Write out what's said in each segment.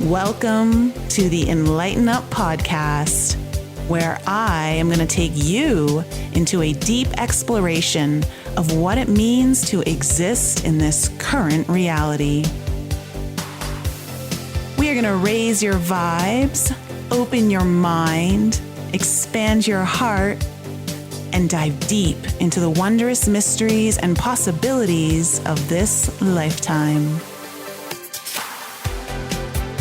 Welcome to the Enlighten Up podcast, where I am going to take you into a deep exploration of what it means to exist in this current reality. We are going to raise your vibes, open your mind, expand your heart, and dive deep into the wondrous mysteries and possibilities of this lifetime.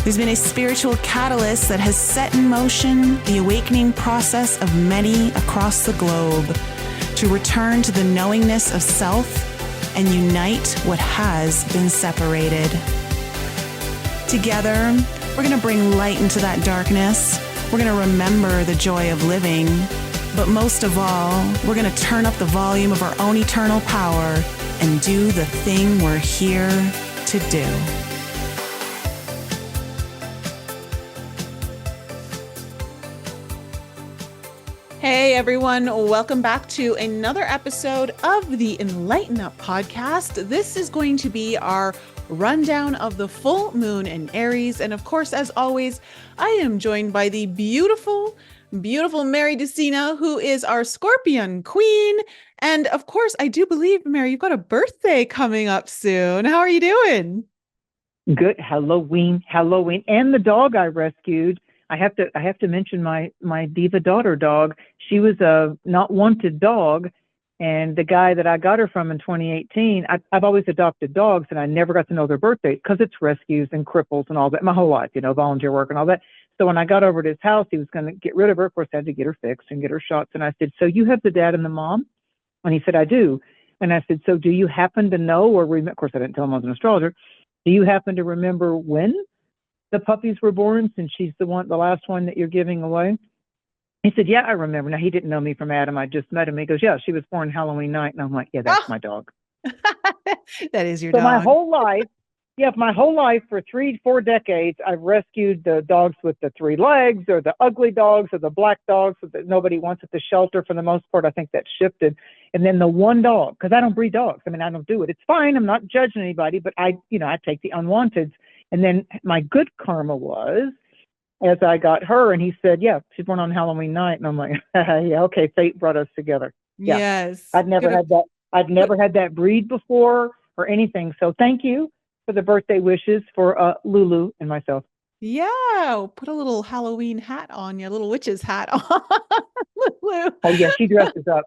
There's been a spiritual catalyst that has set in motion the awakening process of many across the globe to return to the knowingness of self and unite what has been separated. Together, we're going to bring light into that darkness. We're going to remember the joy of living. But most of all, we're going to turn up the volume of our own eternal power and do the thing we're here to do. Hey everyone, welcome back to another episode of the Enlighten Up podcast. This is going to be our rundown of the full moon in Aries. And of course, as always, I am joined by the beautiful Mary Dusina, who is our Scorpion queen. And of course, I do believe, Mary, you've got a birthday coming up soon. How are you doing? Good. Halloween, and the dog I rescued. I have to mention my diva daughter dog. She was a not wanted dog, and the guy that I got her from in 2018. I've always adopted dogs, and I never got to know their birthdays because it's rescues and cripples and all that my whole life, volunteer work and all that. So when I got over to his house, he was going to get rid of her. Of course, I had to get her fixed and get her shots. And I said, "So you have the dad and the mom?" And he said, "I do." And I said, "So do you happen to know or remember?" Of course, I didn't tell him I was an astrologer. "Do you happen to remember when the puppies were born, since she's the last one that you're giving away?" He said, "Yeah, I remember." Now, he didn't know me from Adam. I just met him. He goes, "Yeah, she was born Halloween night." And I'm like, "Yeah, that's my dog." That is your dog. My whole life for 3-4 decades, I've rescued the dogs with the 3 legs or the ugly dogs or the black dogs that nobody wants at the shelter. For the most part, I think that shifted. And then the one dog, because I don't breed dogs. I don't do it. It's fine. I'm not judging anybody, but I take the unwanteds. And then my good karma was, as I got her, and he said, "Yeah, she's born on Halloween night." And I'm like, "Yeah, okay, fate brought us together." Yeah. Yes. I'd never had that breed before or anything. So thank you for the birthday wishes for Lulu and myself. Yeah, put a little Halloween hat on you, a little witch's hat on. Lulu. Oh yeah, she dresses up.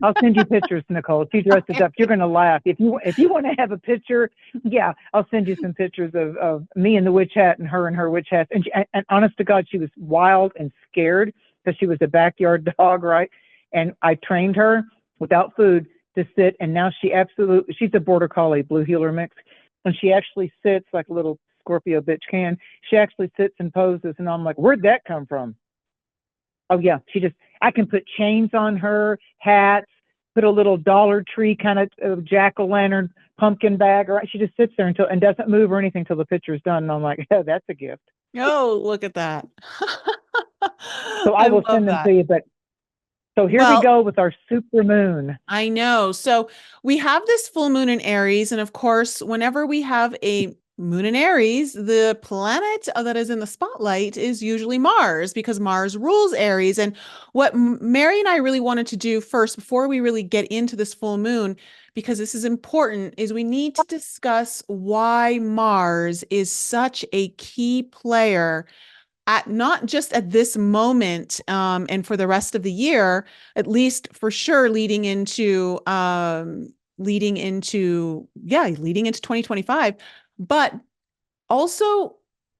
I'll send you pictures, Nicole. She dresses up. You're gonna laugh if you want to have a picture. Yeah, I'll send you some pictures of me in the witch hat and her witch hat. And honest to God, she was wild and scared because she was a backyard dog, right? And I trained her without food to sit, and now she's a border collie, blue heeler mix, and she actually sits like a little Scorpio bitch can. She actually sits and poses, and I'm like, "Where'd that come from?" Oh yeah, I can put chains on her, hats, put a little Dollar Tree kind of jack-o'-lantern pumpkin bag, or she just sits there and doesn't move or anything till the picture's done. And I'm like, "Yeah, that's a gift." Oh, look at that. So I will send them to you, so here we go with our super moon. I know. So we have this full moon in Aries. And of course, whenever we have a moon in Aries, the planet that is in the spotlight is usually Mars, because Mars rules Aries. And what Mary and I really wanted to do first, before we really get into this full moon, because this is important, is we need to discuss why Mars is such a key player at not just at this moment, and for the rest of the year, at least for sure, leading into 2025, but also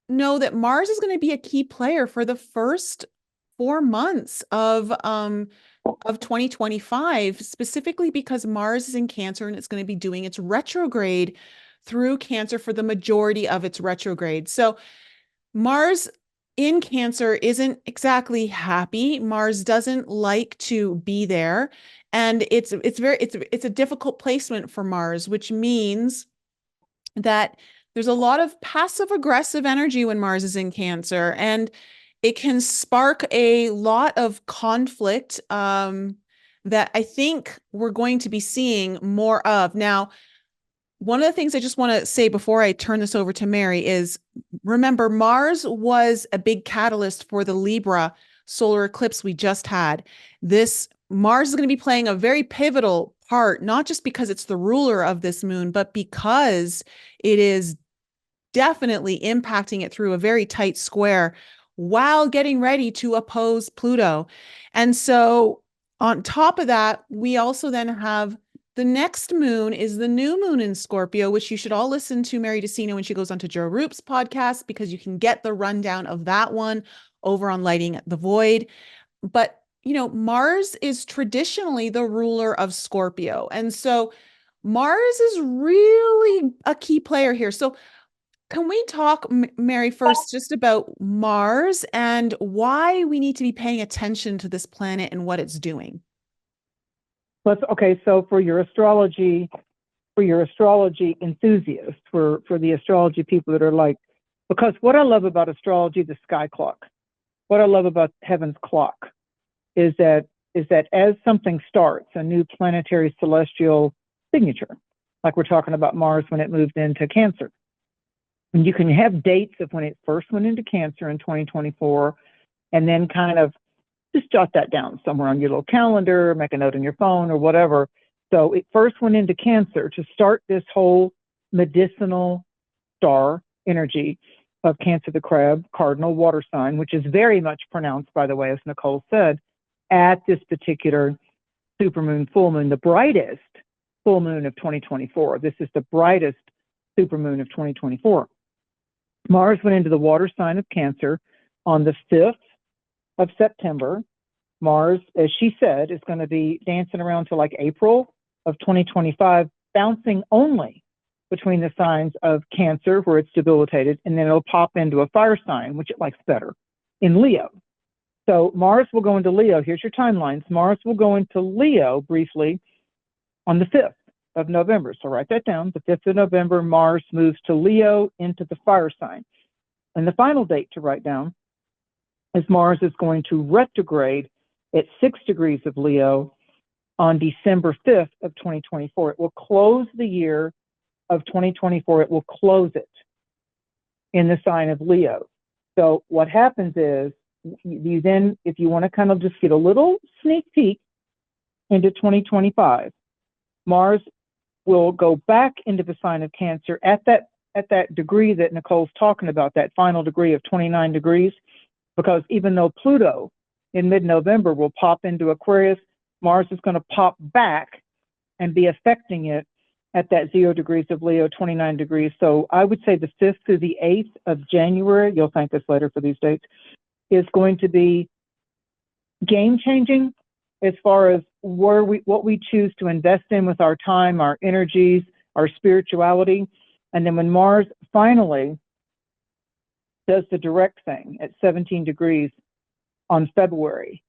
know that Mars is going to be a key player for the first 4 months of 2025, specifically because Mars is in Cancer and it's going to be doing its retrograde through Cancer for the majority of its retrograde. So Mars in Cancer isn't exactly happy. Mars doesn't like to be there. And it's a difficult placement for Mars, which means that there's a lot of passive aggressive energy when Mars is in Cancer, and it can spark a lot of conflict that I think we're going to be seeing more of. Now, one of the things I just want to say before I turn this over to Mary is, remember, Mars was a big catalyst for the Libra solar eclipse we just had. This Mars is going to be playing a very pivotal part, not just because it's the ruler of this moon, but because it is definitely impacting it through a very tight square while getting ready to oppose Pluto. And so on top of that, we also then have the next moon is the new moon in Scorpio, which you should all listen to Mary Dusina when she goes onto Joe Roop's podcast, because you can get the rundown of that one over on Lighting the Void. But, Mars is traditionally the ruler of Scorpio. And so Mars is really a key player here. So can we talk, Mary, first just about Mars and why we need to be paying attention to this planet and what it's doing? Okay, so for your astrology enthusiasts, for the astrology people that are like, because what I love about astrology, the sky clock, what I love about heaven's clock is that as something starts, a new planetary celestial signature, like we're talking about Mars when it moved into Cancer. And you can have dates of when it first went into Cancer in 2024, and then kind of just jot that down somewhere on your little calendar, make a note on your phone or whatever. So it first went into Cancer to start this whole medicinal star energy of Cancer the Crab, cardinal water sign, which is very much pronounced, by the way, as Nicole said, at this particular supermoon, full moon, the brightest full moon of 2024. This is the brightest supermoon of 2024. Mars went into the water sign of Cancer on the 5th of September. Mars, as she said, is going to be dancing around to like April of 2025, bouncing only between the signs of Cancer, where it's debilitated, and then it'll pop into a fire sign, which it likes better, in Leo. So Mars will go into Leo. Here's your timelines. Mars will go into Leo briefly on the 5th of November. So write that down. The 5th of November, Mars moves to Leo into the fire sign. And the final date to write down is Mars is going to retrograde at 6 degrees of Leo on December 5th of 2024. It will close the year of 2024. It will close it in the sign of Leo. So what happens is you then, if you want to kind of just get a little sneak peek into 2025, Mars will go back into the sign of Cancer at that degree that Nicole's talking about, that final degree of 29 degrees, because even though Pluto in mid-November will pop into Aquarius, Mars is going to pop back and be affecting it at that 0 degrees of Leo, 29 degrees. So I would say the 5th through the 8th of January, you'll thank us later for these dates, is going to be game-changing as far as what we choose to invest in with our time, our energies, our spirituality. And then when Mars finally does the direct thing at 17 degrees on February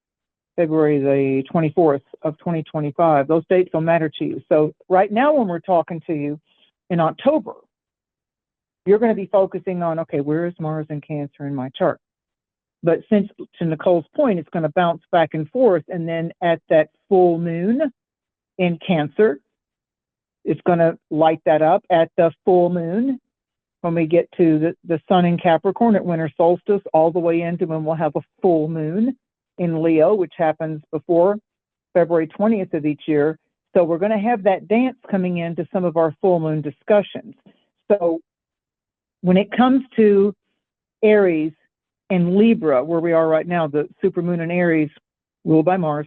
the 24th of 2025, those dates will matter to you. So right now when we're talking to you in October, you're going to be focusing on, okay, where is Mars in Cancer in my chart? But since, to Nicole's point, it's going to bounce back and forth, and then at that full moon in Cancer, it's going to light that up. At the full moon, when we get to the sun in Capricorn at winter solstice, all the way into when we'll have a full moon in Leo, which happens before February 20th of each year. So we're going to have that dance coming into some of our full moon discussions. So when it comes to Aries and Libra, where we are right now, the supermoon in Aries, ruled by Mars.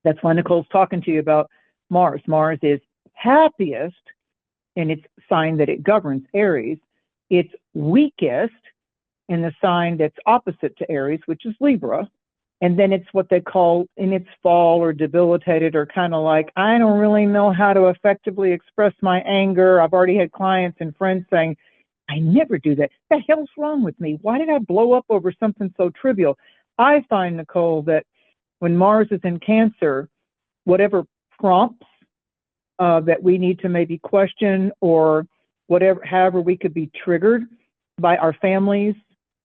That's why Nicole's talking to you about Mars. Mars is happiest in its sign that it governs, Aries. It's weakest in the sign that's opposite to Aries, which is Libra. And then it's what they call in its fall or debilitated, or kind of like, I don't really know how to effectively express my anger. I've already had clients and friends saying, I never do that. What the hell's wrong with me? Why did I blow up over something so trivial? I find, Nicole, that when Mars is in Cancer, whatever prompts that we need to maybe question, or however we could be triggered by our families,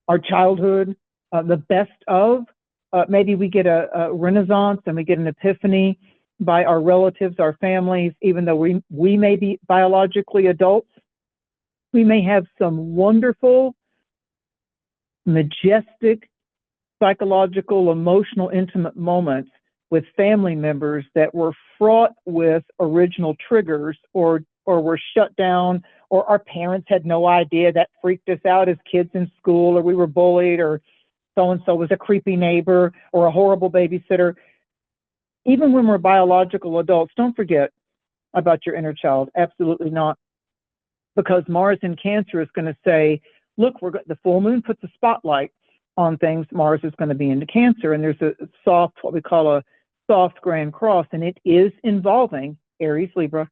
our childhood, the best of, maybe we get a renaissance and we get an epiphany by our relatives, our families, even though we may be biologically adults. We may have some wonderful, majestic, psychological, emotional, intimate moments with family members that were fraught with original triggers, or were shut down, or our parents had no idea, that freaked us out as kids in school, or we were bullied, or so-and-so was a creepy neighbor or a horrible babysitter. Even when we're biological adults, don't forget about your inner child. Absolutely not. Because Mars in Cancer is going to say, look, the full moon puts a spotlight on things. Mars is going to be into Cancer, and there's a soft, what we call a soft grand cross, and it is involving Aries, Libra,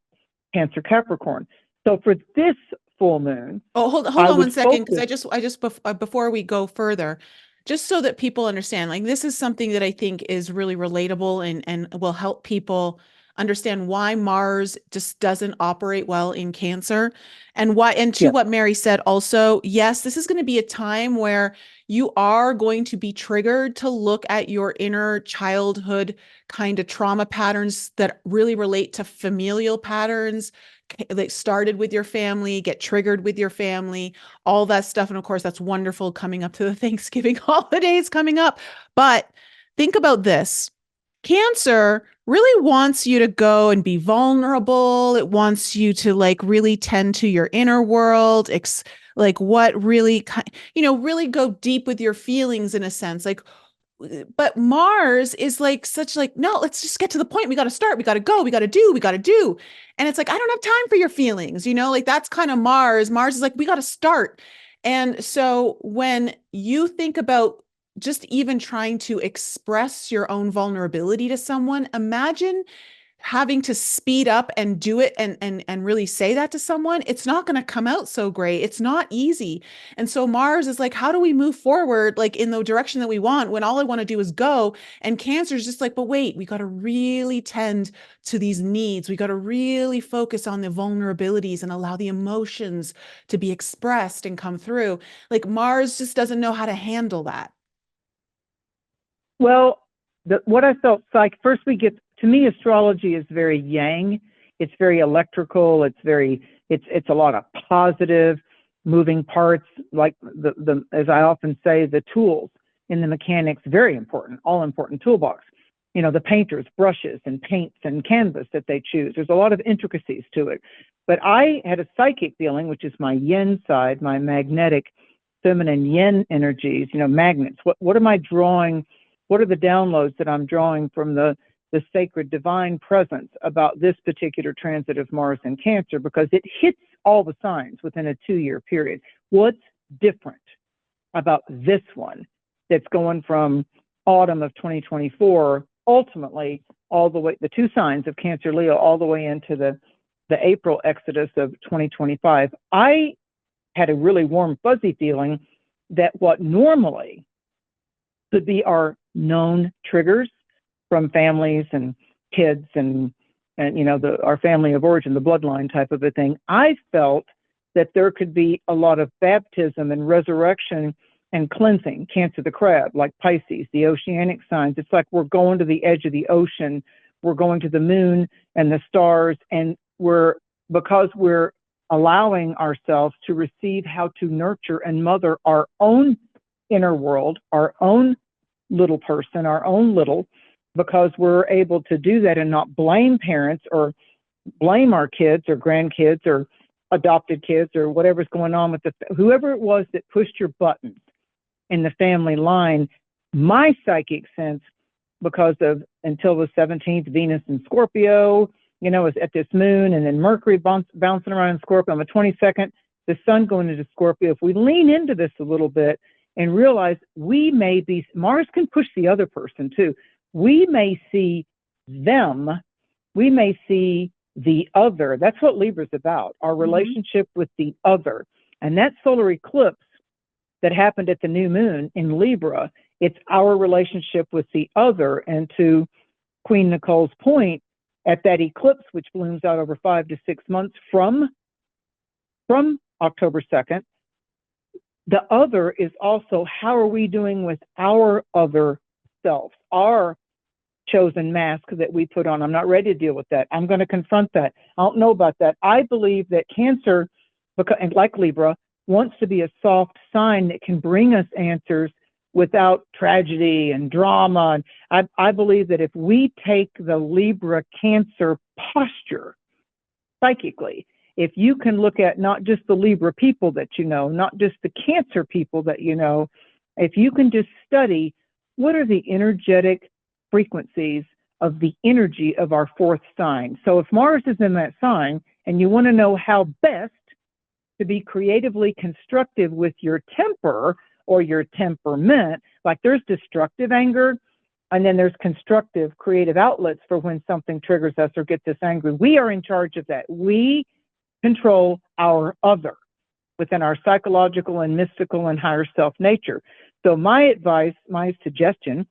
Cancer, Capricorn. So for this full moon, hold on one second, because before we go further, just so that people understand, like, this is something that I think is really relatable and will help people understand why Mars just doesn't operate well in Cancer, and why, and to what Mary said also, yes, this is going to be a time where you are going to be triggered to look at your inner childhood kind of trauma patterns that really relate to familial patterns that started with your family, get triggered with your family, all that stuff. And of course, that's wonderful coming up to the Thanksgiving holidays coming up. But think about this. Cancer really wants you to go and be vulnerable. It wants you to like really tend to your inner world, like what really, really go deep with your feelings in a sense. Like, but Mars is like such like, no, let's just get to the point. We got to start. We got to go. We got to do. We got to do. And it's like, I don't have time for your feelings. Like that's kind of Mars. Mars is like, we got to start. And so when you think about just even trying to express your own vulnerability to someone, imagine having to speed up and do it and really say that to someone. It's not going to come out so great. It's not easy. And so Mars is like, how do we move forward like in the direction that we want when all I want to do is go? And Cancer is just like, but wait, we got to really tend to these needs. We got to really focus on the vulnerabilities and allow the emotions to be expressed and come through. Like Mars just doesn't know how to handle that. Well, what I felt like, first to me, astrology is very yang. It's very electrical. It's a lot of positive moving parts, like as I often say, the tools in the mechanics, very important, all important toolbox. The painters, brushes and paints and canvas that they choose. There's a lot of intricacies to it. But I had a psychic feeling, which is my yin side, my magnetic feminine yin energies, magnets. What am I drawing? What are the downloads that I'm drawing from the sacred divine presence about this particular transit of Mars in Cancer? Because it hits all the signs within a 2-year period. What's different about this one that's going from autumn of 2024, ultimately all the way, the 2 signs of Cancer, Leo, all the way into the April exodus of 2025? I had a really warm, fuzzy feeling that what normally could be our known triggers from families and kids and our family of origin, the bloodline type of a thing, I felt that there could be a lot of baptism and resurrection and cleansing. Cancer, the crab, like Pisces, the oceanic signs. It's like we're going to the edge of the ocean. We're going to the moon and the stars, and because we're allowing ourselves to receive how to nurture and mother our own inner world, our own little person, our own little, because we're able to do that and not blame parents or blame our kids or grandkids or adopted kids or whatever's going on with whoever it was that pushed your buttons in the family line. My psychic sense, because of until the 17th, Venus in Scorpio, is at this moon, and then Mercury bouncing around in Scorpio on the 22nd, the sun going into Scorpio. If we lean into this a little bit and realize Mars can push the other person too. We may see them, we may see the other. That's what Libra's about, our relationship with the other. And that solar eclipse that happened at the new moon in Libra, it's our relationship with the other. And to Queen Nicole's point, at that eclipse, which blooms out over 5 to 6 months from October 2nd, the other is also, how are we doing with our other selves, our chosen mask that we put on. I'm not ready to deal with that. I'm going to confront that. I don't know about that. I believe that Cancer, and like Libra, wants to be a soft sign that can bring us answers without tragedy and drama. And I believe that if we take the Libra Cancer posture psychically, if you can look at not just the Libra people that you know, not just the Cancer people that you know, if you can just study what are the energetic frequencies of the energy of our fourth sign. So if Mars is in that sign and you want to know how best to be creatively constructive with your temper or your temperament, like there's destructive anger, and then there's constructive creative outlets for when something triggers us or gets us angry. We are in charge of that. We control our other within our psychological and mystical and higher self nature. So my advice, my suggestion,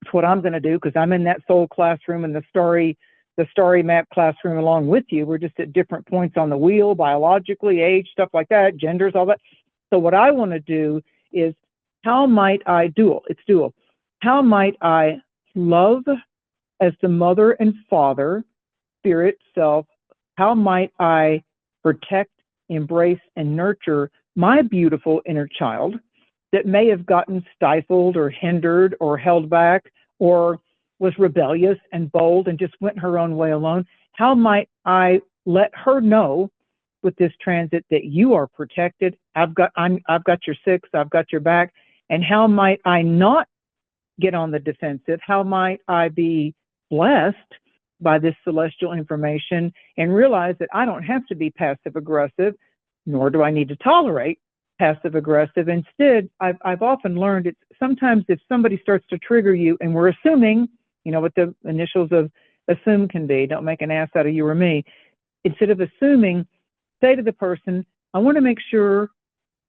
it's what I'm going to do, because I'm in that soul classroom and the story map classroom along with you. We're just at different points on the wheel, biologically, age, stuff like that, genders, all that. So what I want to do is, how might I dual? It's dual. How might I love as the mother and father, spirit, self? How might I protect, embrace, and nurture my beautiful inner child that may have gotten stifled or hindered or held back or was rebellious and bold and just went her own way alone? How might I let her know with this transit that you are protected? I've got your six, I've got your back. And how might I not get on the defensive? How might I be blessed by this celestial information and realize that I don't have to be passive aggressive, nor do I need to tolerate passive aggressive. Instead, I've often learned it's sometimes if somebody starts to trigger you, and we're assuming, you know what the initials of assume can be, don't make an ass out of you or me. Instead of assuming, say to the person, I want to make sure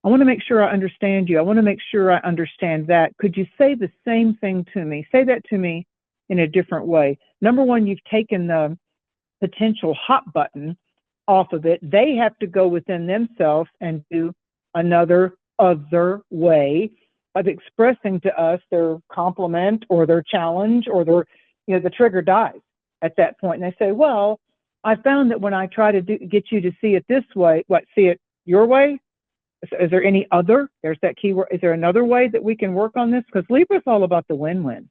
I understand you. I want to make sure I understand that. Could you say the same thing to me? Say that to me in a different way. Number one, you've taken the potential hot button off of it. They have to go within themselves and do another other way of expressing to us their compliment or their challenge or their, you know, the trigger dies at that point. And they say, well, I found that when I try to get you to see it this way, see it your way? Is there any other? There's that key word. Is there another way that we can work on this? Because Libra is all about the win-win.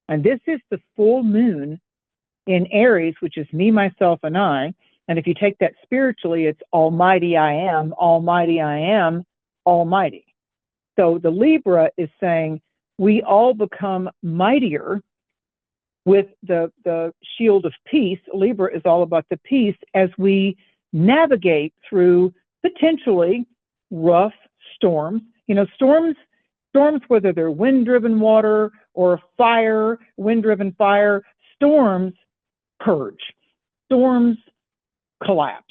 And this is the full moon in Aries, which is me, myself, and I. And if you take that spiritually, it's almighty I am, almighty I am, almighty. So the Libra is saying we all become mightier with the shield of peace. Libra is all about the peace as we navigate through potentially rough storms. You know, storms, whether they're wind-driven water or fire, wind-driven fire, storms purge. Storms collapse.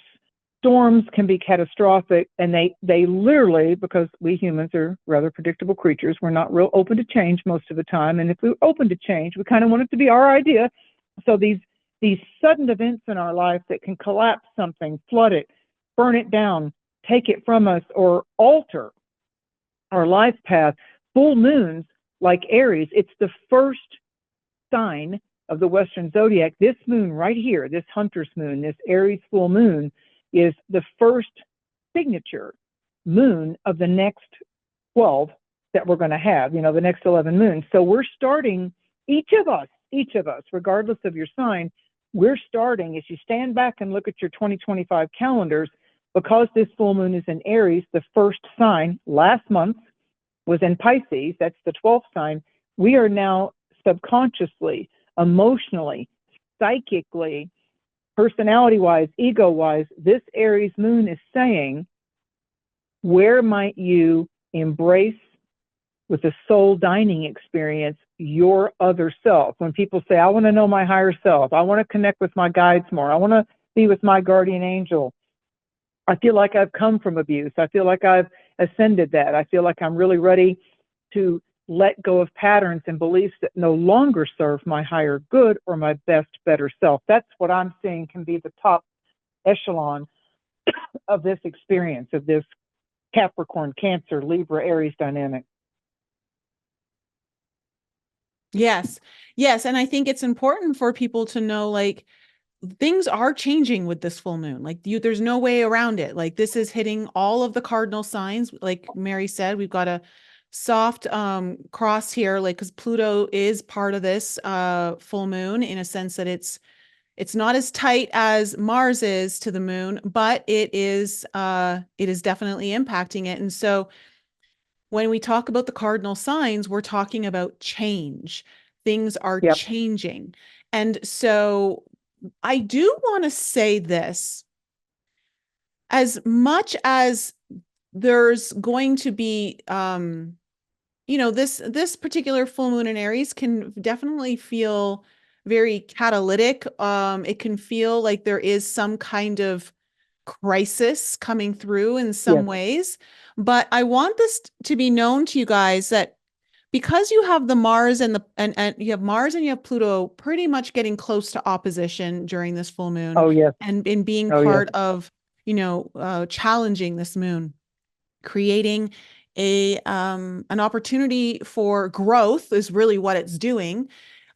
Storms can be catastrophic, and they literally, because we humans are rather predictable creatures, we're not real open to change most of the time. And if we're open to change, we kind of want it to be our idea. So these sudden events in our life that can collapse something, flood it, burn it down, take it from us, or alter our life path. Full moons, like Aries, it's the first sign of the Western zodiac. This moon right here, this hunter's moon, this Aries full moon, is the first signature moon of the next 12 that we're going to have, you know, the next 11 moons. So we're starting, each of us, regardless of your sign, we're starting, as you stand back and look at your 2025 calendars, because this full moon is in Aries, the first sign last month was in Pisces, that's the 12th sign. We are now subconsciously, emotionally, psychically, personality-wise, ego-wise, this Aries moon is saying, where might you embrace with a soul dining experience your other self? When people say, I want to know my higher self, I want to connect with my guides more, I want to be with my guardian angel, I feel like I've come from abuse, I feel like I've ascended that, I feel like I'm really ready to let go of patterns and beliefs that no longer serve my higher good or my best, better self. That's what I'm seeing can be the top echelon of this experience, of this Capricorn, Cancer, Libra, Aries dynamic. Yes. Yes. And I think it's important for people to know, like, things are changing with this full moon. Like, there's no way around it. Like, this is hitting all of the cardinal signs. Like Mary said, we've got a soft cross here, like, because Pluto is part of this full moon, in a sense that it's not as tight as Mars is to the moon, but it is definitely impacting it. And so when we talk about the cardinal signs, we're talking about change. Things are Yep. changing. And so I do want to say this: as much as there's going to be, this particular full moon in Aries can definitely feel very catalytic. It can feel like there is some kind of crisis coming through in some Yes. ways. But I want this to be known to you guys that because you have the Mars and you have Mars and you have Pluto pretty much getting close to opposition during this full moon, Oh yes. and in being Oh yes. part of, challenging this moon, creating an opportunity for growth is really what it's doing.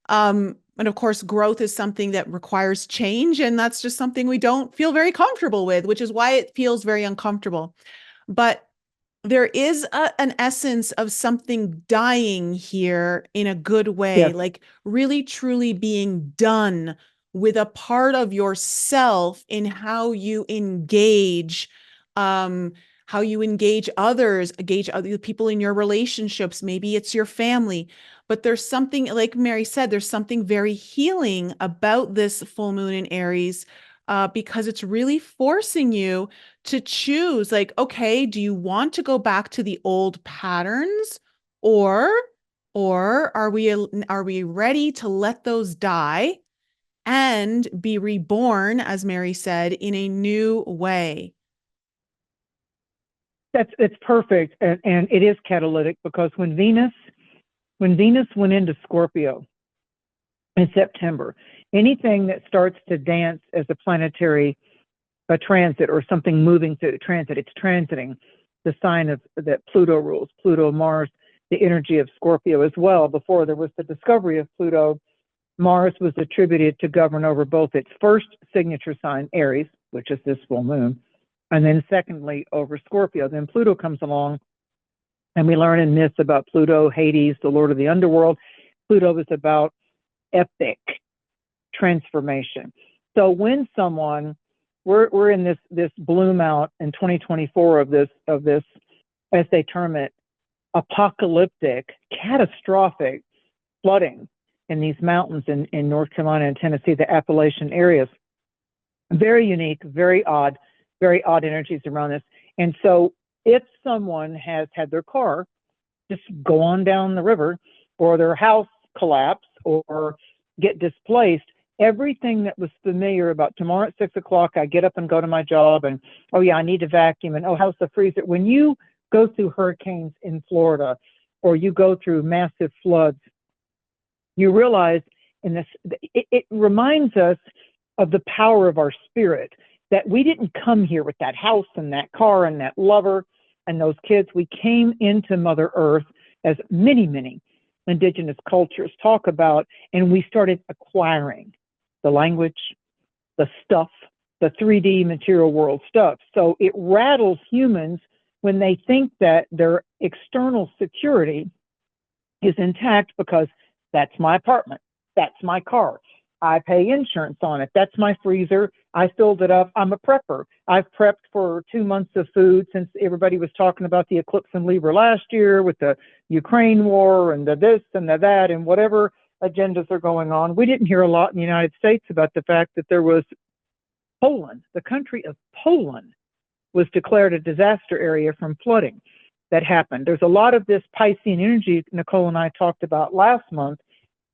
And of course, growth is something that requires change, and that's just something we don't feel very comfortable with, which is why it feels very uncomfortable. But there is an essence of something dying here in a good way, Yes. like really truly being done with a part of yourself in um, how you engage others, engage other people in your relationships. Maybe it's your family, but there's something, like Mary said, there's something very healing about this full moon in Aries, because it's really forcing you to choose, like, okay, do you want to go back to the old patterns, or are we ready to let those die and be reborn, as Mary said, in a new way? It's perfect, and it is catalytic because when Venus went into Scorpio in September, anything that starts to dance as a planetary a transit or something moving through the transit, it's transiting the sign of that Pluto rules, Pluto, Mars, the energy of Scorpio as well. Before there was the discovery of Pluto, Mars was attributed to govern over both its first signature sign, Aries, which is this full moon, and then secondly over Scorpio. Then Pluto comes along, and we learn in myths about Pluto, Hades, the lord of the underworld. Pluto is about epic transformation. So when someone we're in this bloom out in 2024 of this as they term it, apocalyptic, catastrophic flooding in these mountains in North Carolina and Tennessee, the Appalachian areas. Very unique, very odd energies around this. And so if someone has had their car just go on down the river, or their house collapse, or get displaced, everything that was familiar about tomorrow at 6 o'clock, I get up and go to my job, and oh yeah, I need to vacuum, and oh, how's the freezer? When you go through hurricanes in Florida, or you go through massive floods, you realize in this, it reminds us of the power of our spirit, that we didn't come here with that house and that car and that lover and those kids. We came into Mother Earth, as many indigenous cultures talk about, and we started acquiring the language, the stuff, the 3D material world stuff. So it rattles humans when they think that their external security is intact, because that's my apartment, that's my car, I pay insurance on it, that's my freezer, I filled it up, I'm a prepper. I've prepped for 2 months of food since everybody was talking about the eclipse in Libra last year with the Ukraine war and the this and the that and whatever agendas are going on. We didn't hear a lot in the United States about the fact that there was Poland, the country of Poland, was declared a disaster area from flooding that happened. There's a lot of this Piscean energy Nicole and I talked about last month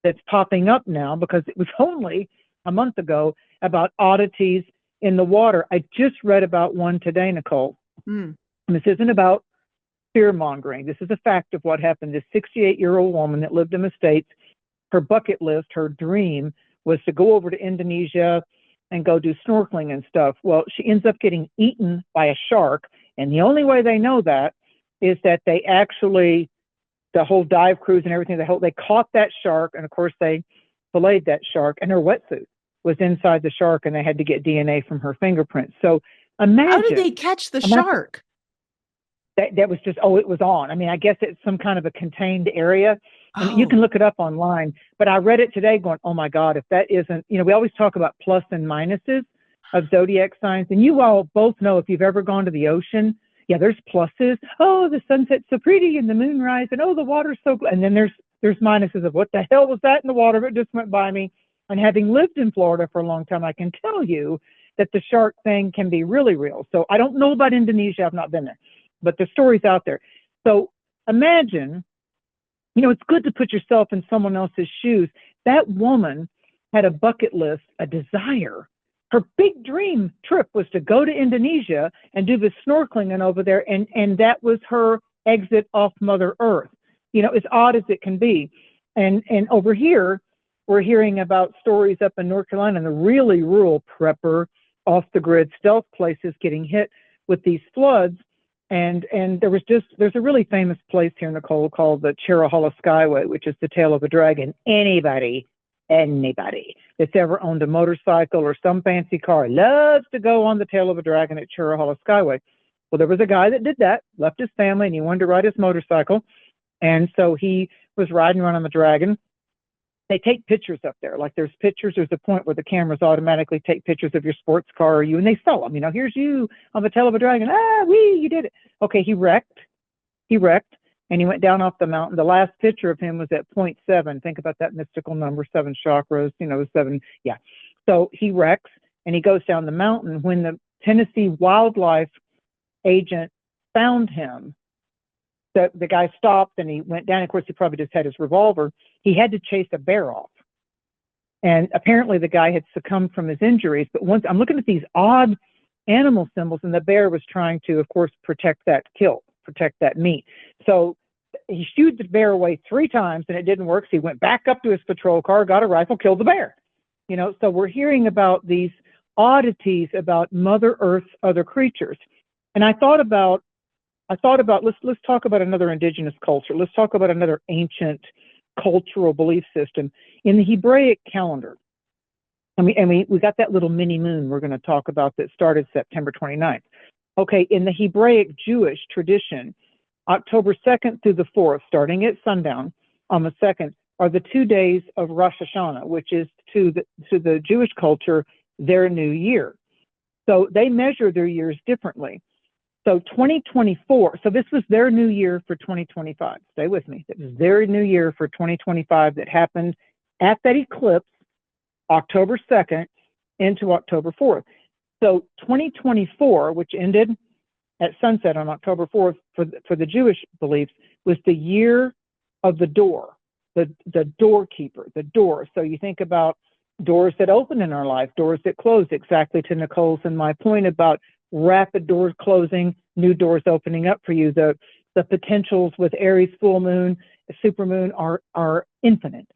that's popping up now, because it was only a month ago about oddities in the water. I just read about one today, Nicole. Mm. And this isn't about fear mongering. This is a fact of what happened. This 68-year-old woman that lived in the States, her bucket list, her dream was to go over to Indonesia and go do snorkeling and stuff. Well, she ends up getting eaten by a shark. And the only way they know that is that they actually the whole dive cruise and everything. They caught that shark, and of course they filleted that shark, and her wetsuit was inside the shark, and they had to get DNA from her fingerprints. So imagine. How did they catch the shark? That was just, it was on. I mean, I guess it's some kind of a contained area. And you can look it up online. But I read it today going, oh my God, if that isn't, we always talk about plus and minuses of zodiac signs. And you all both know, if you've ever gone to the ocean, yeah, there's pluses. Oh, the sunset's so pretty and the moonrise, and oh, the water's so good. And then there's minuses of what the hell was that in the water? It just went by me. And having lived in Florida for a long time, I can tell you that the shark thing can be really real. So I don't know about Indonesia. I've not been there, but the story's out there. So imagine, it's good to put yourself in someone else's shoes. That woman had a bucket list, a desire. Her big dream trip was to go to Indonesia and do the snorkeling and over there. And that was her exit off Mother Earth. As odd as it can be. And over here, we're hearing about stories up in North Carolina and the really rural prepper, off the grid stealth places getting hit with these floods. And there's a really famous place here, Nicole, called the Chirahalla Skyway, which is the tail of a dragon. Anybody that's ever owned a motorcycle or some fancy car loves to go on the tail of a dragon at Chirahalla Skyway. Well, there was a guy that did that, left his family, and he wanted to ride his motorcycle. And so he was riding around on the dragon. They take pictures up there. Like there's a point where the cameras automatically take pictures of your sports car or you, and they sell them. Here's you on the tail of a dragon. You did it. Okay, he wrecked, and he went down off the mountain. The last picture of him was at 0.7. Think about that mystical number, 7 chakras, 7. Yeah. So he wrecks, and he goes down the mountain. When the Tennessee wildlife agent found him, the guy stopped and he went down. Of course, he probably just had his revolver. He had to chase a bear off. And apparently the guy had succumbed from his injuries. But once I'm looking at these odd animal symbols, and the bear was trying to, of course, protect that meat. So he shooed the bear away 3 times and it didn't work. So he went back up to his patrol car, got a rifle, killed the bear. So we're hearing about these oddities about Mother Earth's other creatures. And I thought about let's talk about another indigenous culture. Let's talk about another ancient cultural belief system. In the Hebraic calendar, we got that little mini moon we're going to talk about that started September 29th. Okay, in the Hebraic Jewish tradition, October 2nd through the 4th, starting at sundown on the 2nd, are the 2 days of Rosh Hashanah, which is to the Jewish culture their new year. So they measure their years differently. So 2024, so this was their new year for 2025. Stay with me. It was their new year for 2025 that happened at that eclipse, October 2nd into October 4th. So 2024, which ended at sunset on October 4th for the Jewish beliefs, was the year of the door, the doorkeeper, the door. So you think about doors that open in our life, doors that close, exactly to Nicole's and my point about rapid doors closing, new doors opening up for you. The potentials with Aries full moon, supermoon are infinite.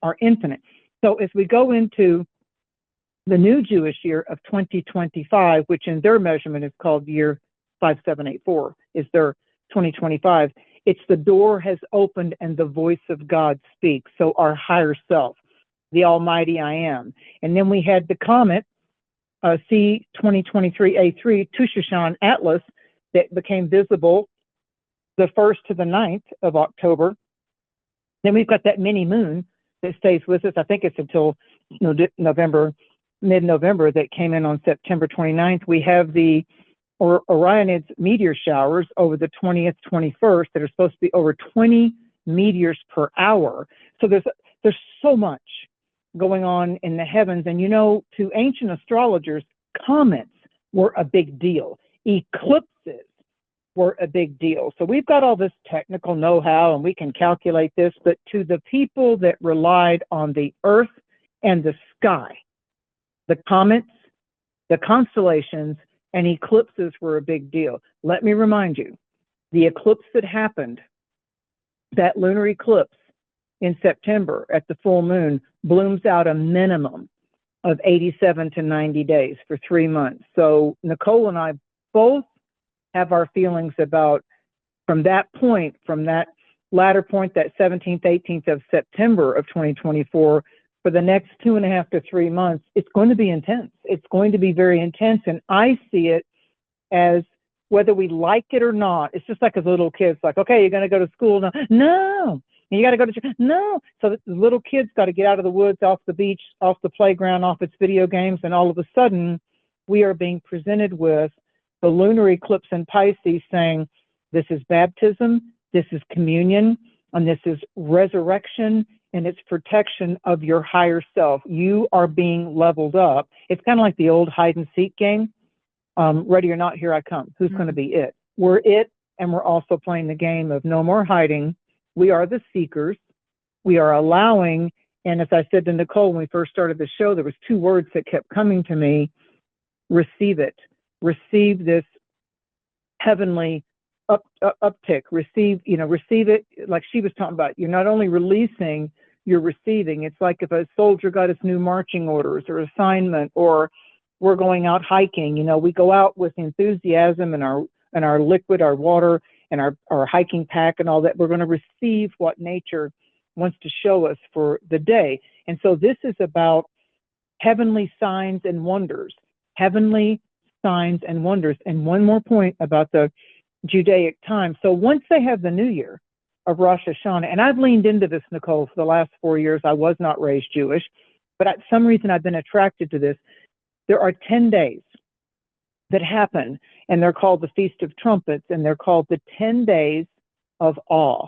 So as we go into the new Jewish year of 2025, which in their measurement is called year 5784, is their 2025. It's the door has opened and the voice of God speaks. So our higher self, the Almighty I Am. And then we had the comet, C2023A3, Tushushan Atlas, that became visible the 1st to the 9th of October. Then we've got that mini moon that stays with us. I think it's until November, mid-November, that came in on September 29th. We have the Orionids meteor showers over the 20th, 21st that are supposed to be over 20 meteors per hour. So there's so much going on in the heavens. And to ancient astrologers, comets were a big deal. Eclipses were a big deal. So we've got all this technical know-how and we can calculate this, but to the people that relied on the earth and the sky, the comets, the constellations, and eclipses were a big deal. Let me remind you, the eclipse that happened, that lunar eclipse in September at the full moon, blooms out a minimum of 87 to 90 days for 3 months. So Nicole and I both have our feelings about from that point, from that latter point, that 17th, 18th of September of 2024, for the next 2.5 to 3 months, it's going to be intense. It's going to be very intense. And I see it as, whether we like it or not, it's just like as little kids, like, okay, you're going to go to school now. No. You got to go to church. No. So the little kids got to get out of the woods, off the beach, off the playground, off its video games. And all of a sudden, we are being presented with the lunar eclipse in Pisces saying, this is baptism, this is communion, and this is resurrection, and it's protection of your higher self. You are being leveled up. It's kind of like the old hide and seek game. Ready or not, here I come. Who's going to be it? We're it, and we're also playing the game of no more hiding. We are the seekers. We are allowing, and as I said to Nicole when we first started the show, there was 2 words that kept coming to me: receive it. Receive this heavenly uptick. Receive it, like she was talking about. You're not only releasing, you're receiving. It's like if a soldier got his new marching orders or assignment, or we're going out hiking. We go out with enthusiasm and our liquid, our water, and our hiking pack and all that. We're going to receive what nature wants to show us for the day. And so this is about heavenly signs and wonders. Heavenly signs and wonders. And one more point about the Judaic time. So once they have the new year of Rosh Hashanah, and I've leaned into this, Nicole, for the last 4 years. I was not raised Jewish, but for some reason I've been attracted to this. There are 10 days that happen, and they're called the Feast of Trumpets, and they're called the 10 days of awe,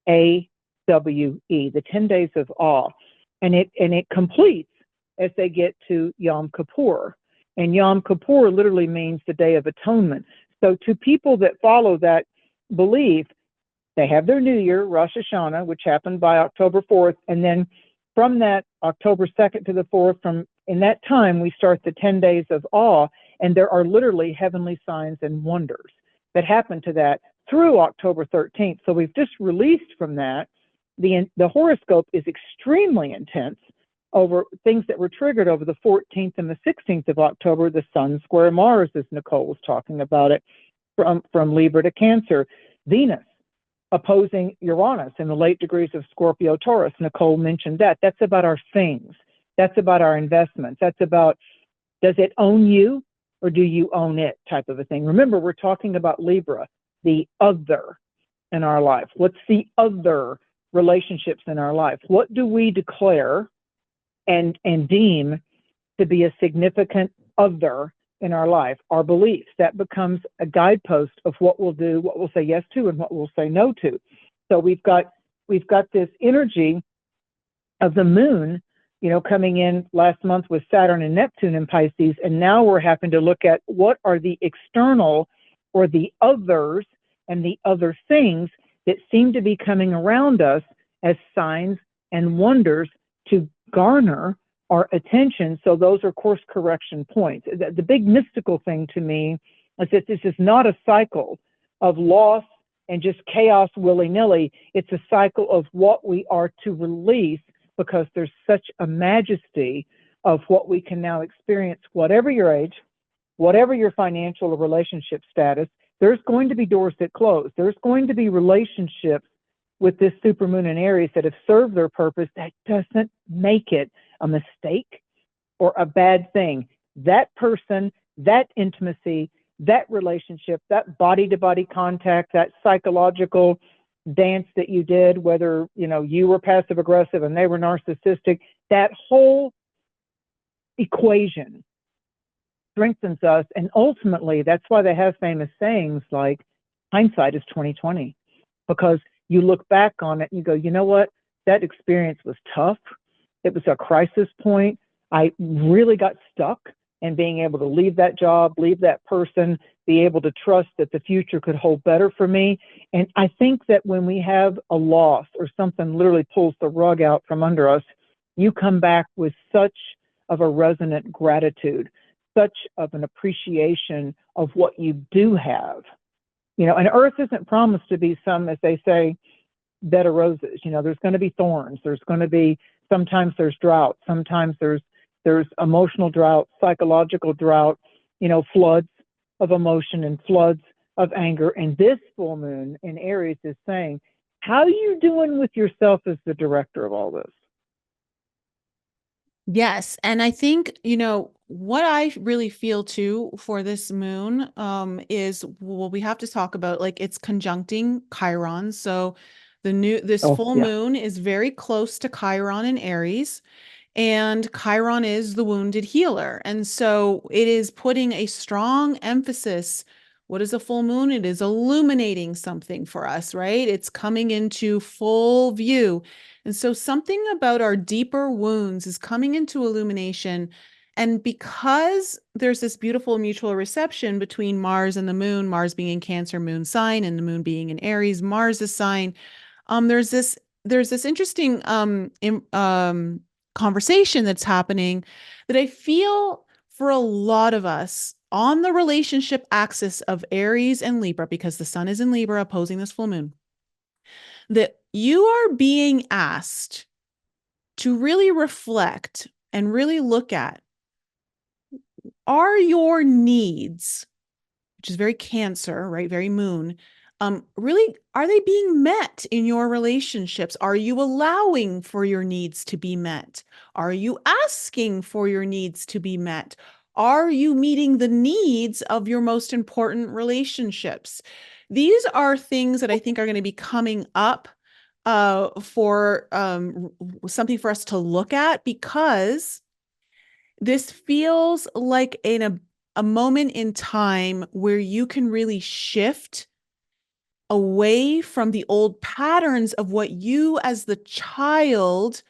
A-W-E, the 10 days of awe. And it completes as they get to Yom Kippur. And Yom Kippur literally means the Day of Atonement. So to people that follow that belief, they have their new year, Rosh Hashanah, which happened by October 4th. And then from that October 2nd to the 4th, in that time, we start the 10 days of awe. And there are literally heavenly signs and wonders that happen to that through October 13th. So we've just released from that. The horoscope is extremely intense over things that were triggered over the 14th and the 16th of October, the Sun square Mars, as Nicole was talking about it, from Libra to Cancer. Venus opposing Uranus in the late degrees of Scorpio, Taurus. Nicole mentioned that. That's about our things. That's about our investments. That's about, does it own you or do you own it, type of a thing. Remember, we're talking about Libra, the other in our life. What's the other relationships in our life? What do we declare and deem to be a significant other in our life? Our beliefs. That becomes a guidepost of what we'll do, what we'll say yes to, and what we'll say no to. So we've got this energy of the moon, coming in last month with Saturn and Neptune in Pisces, and now we're having to look at what are the external or the others and the other things that seem to be coming around us as signs and wonders to garner our attention. So those are course correction points. The big mystical thing to me is that this is not a cycle of loss and just chaos willy-nilly. It's a cycle of what we are to release, because there's such a majesty of what we can now experience, whatever your age, whatever your financial or relationship status. There's going to be doors that close. There's going to be relationships with this supermoon in Aries that have served their purpose. That doesn't make it a mistake or a bad thing. That person, that intimacy, that relationship, that body-to-body contact, that psychological dance that you did, whether you were passive aggressive and they were narcissistic, that whole equation strengthens us. And ultimately, that's why they have famous sayings like hindsight is 20/20, because you look back on it and you go, you know what, that experience was tough. It was a crisis point. I really got stuck in being able to leave that job, leave that person, be able to trust that the future could hold better for me. And I think that when we have a loss or something literally pulls the rug out from under us, you come back with such of a resonant gratitude, such of an appreciation of what you do have. And earth isn't promised to be some, as they say, bed of roses. There's going to be thorns. There's going to be, sometimes there's drought. Sometimes there's emotional drought, psychological drought, floods of emotion and floods of anger. And this full moon in Aries is saying, How are you doing with yourself as the director of all this? Yes, and I think, what I really feel too for this moon is, well, we have to talk about, like, it's conjuncting Chiron. So this Oh, full yeah. moon is very close to Chiron in Aries. And Chiron is the wounded healer. And so it is putting a strong emphasis. What is a full moon? It is illuminating something for us, right? It's coming into full view. And so something about our deeper wounds is coming into illumination. And because there's this beautiful mutual reception between Mars and the moon, Mars being in Cancer moon sign and the moon being in Aries, Mars' sign, there's this interesting conversation that's happening that I feel for a lot of us on the relationship axis of Aries and Libra, because the sun is in Libra opposing this full moon, that you are being asked to really reflect and really look at, are your needs, which is very Cancer, right? Very moon. Really, are they being met in your relationships? Are you allowing for your needs to be met? Are you asking for your needs to be met? Are you meeting the needs of your most important relationships? These are things that I think are going to be coming up for something for us to look at, because this feels like a moment in time where you can really shift away from the old patterns of what you as the child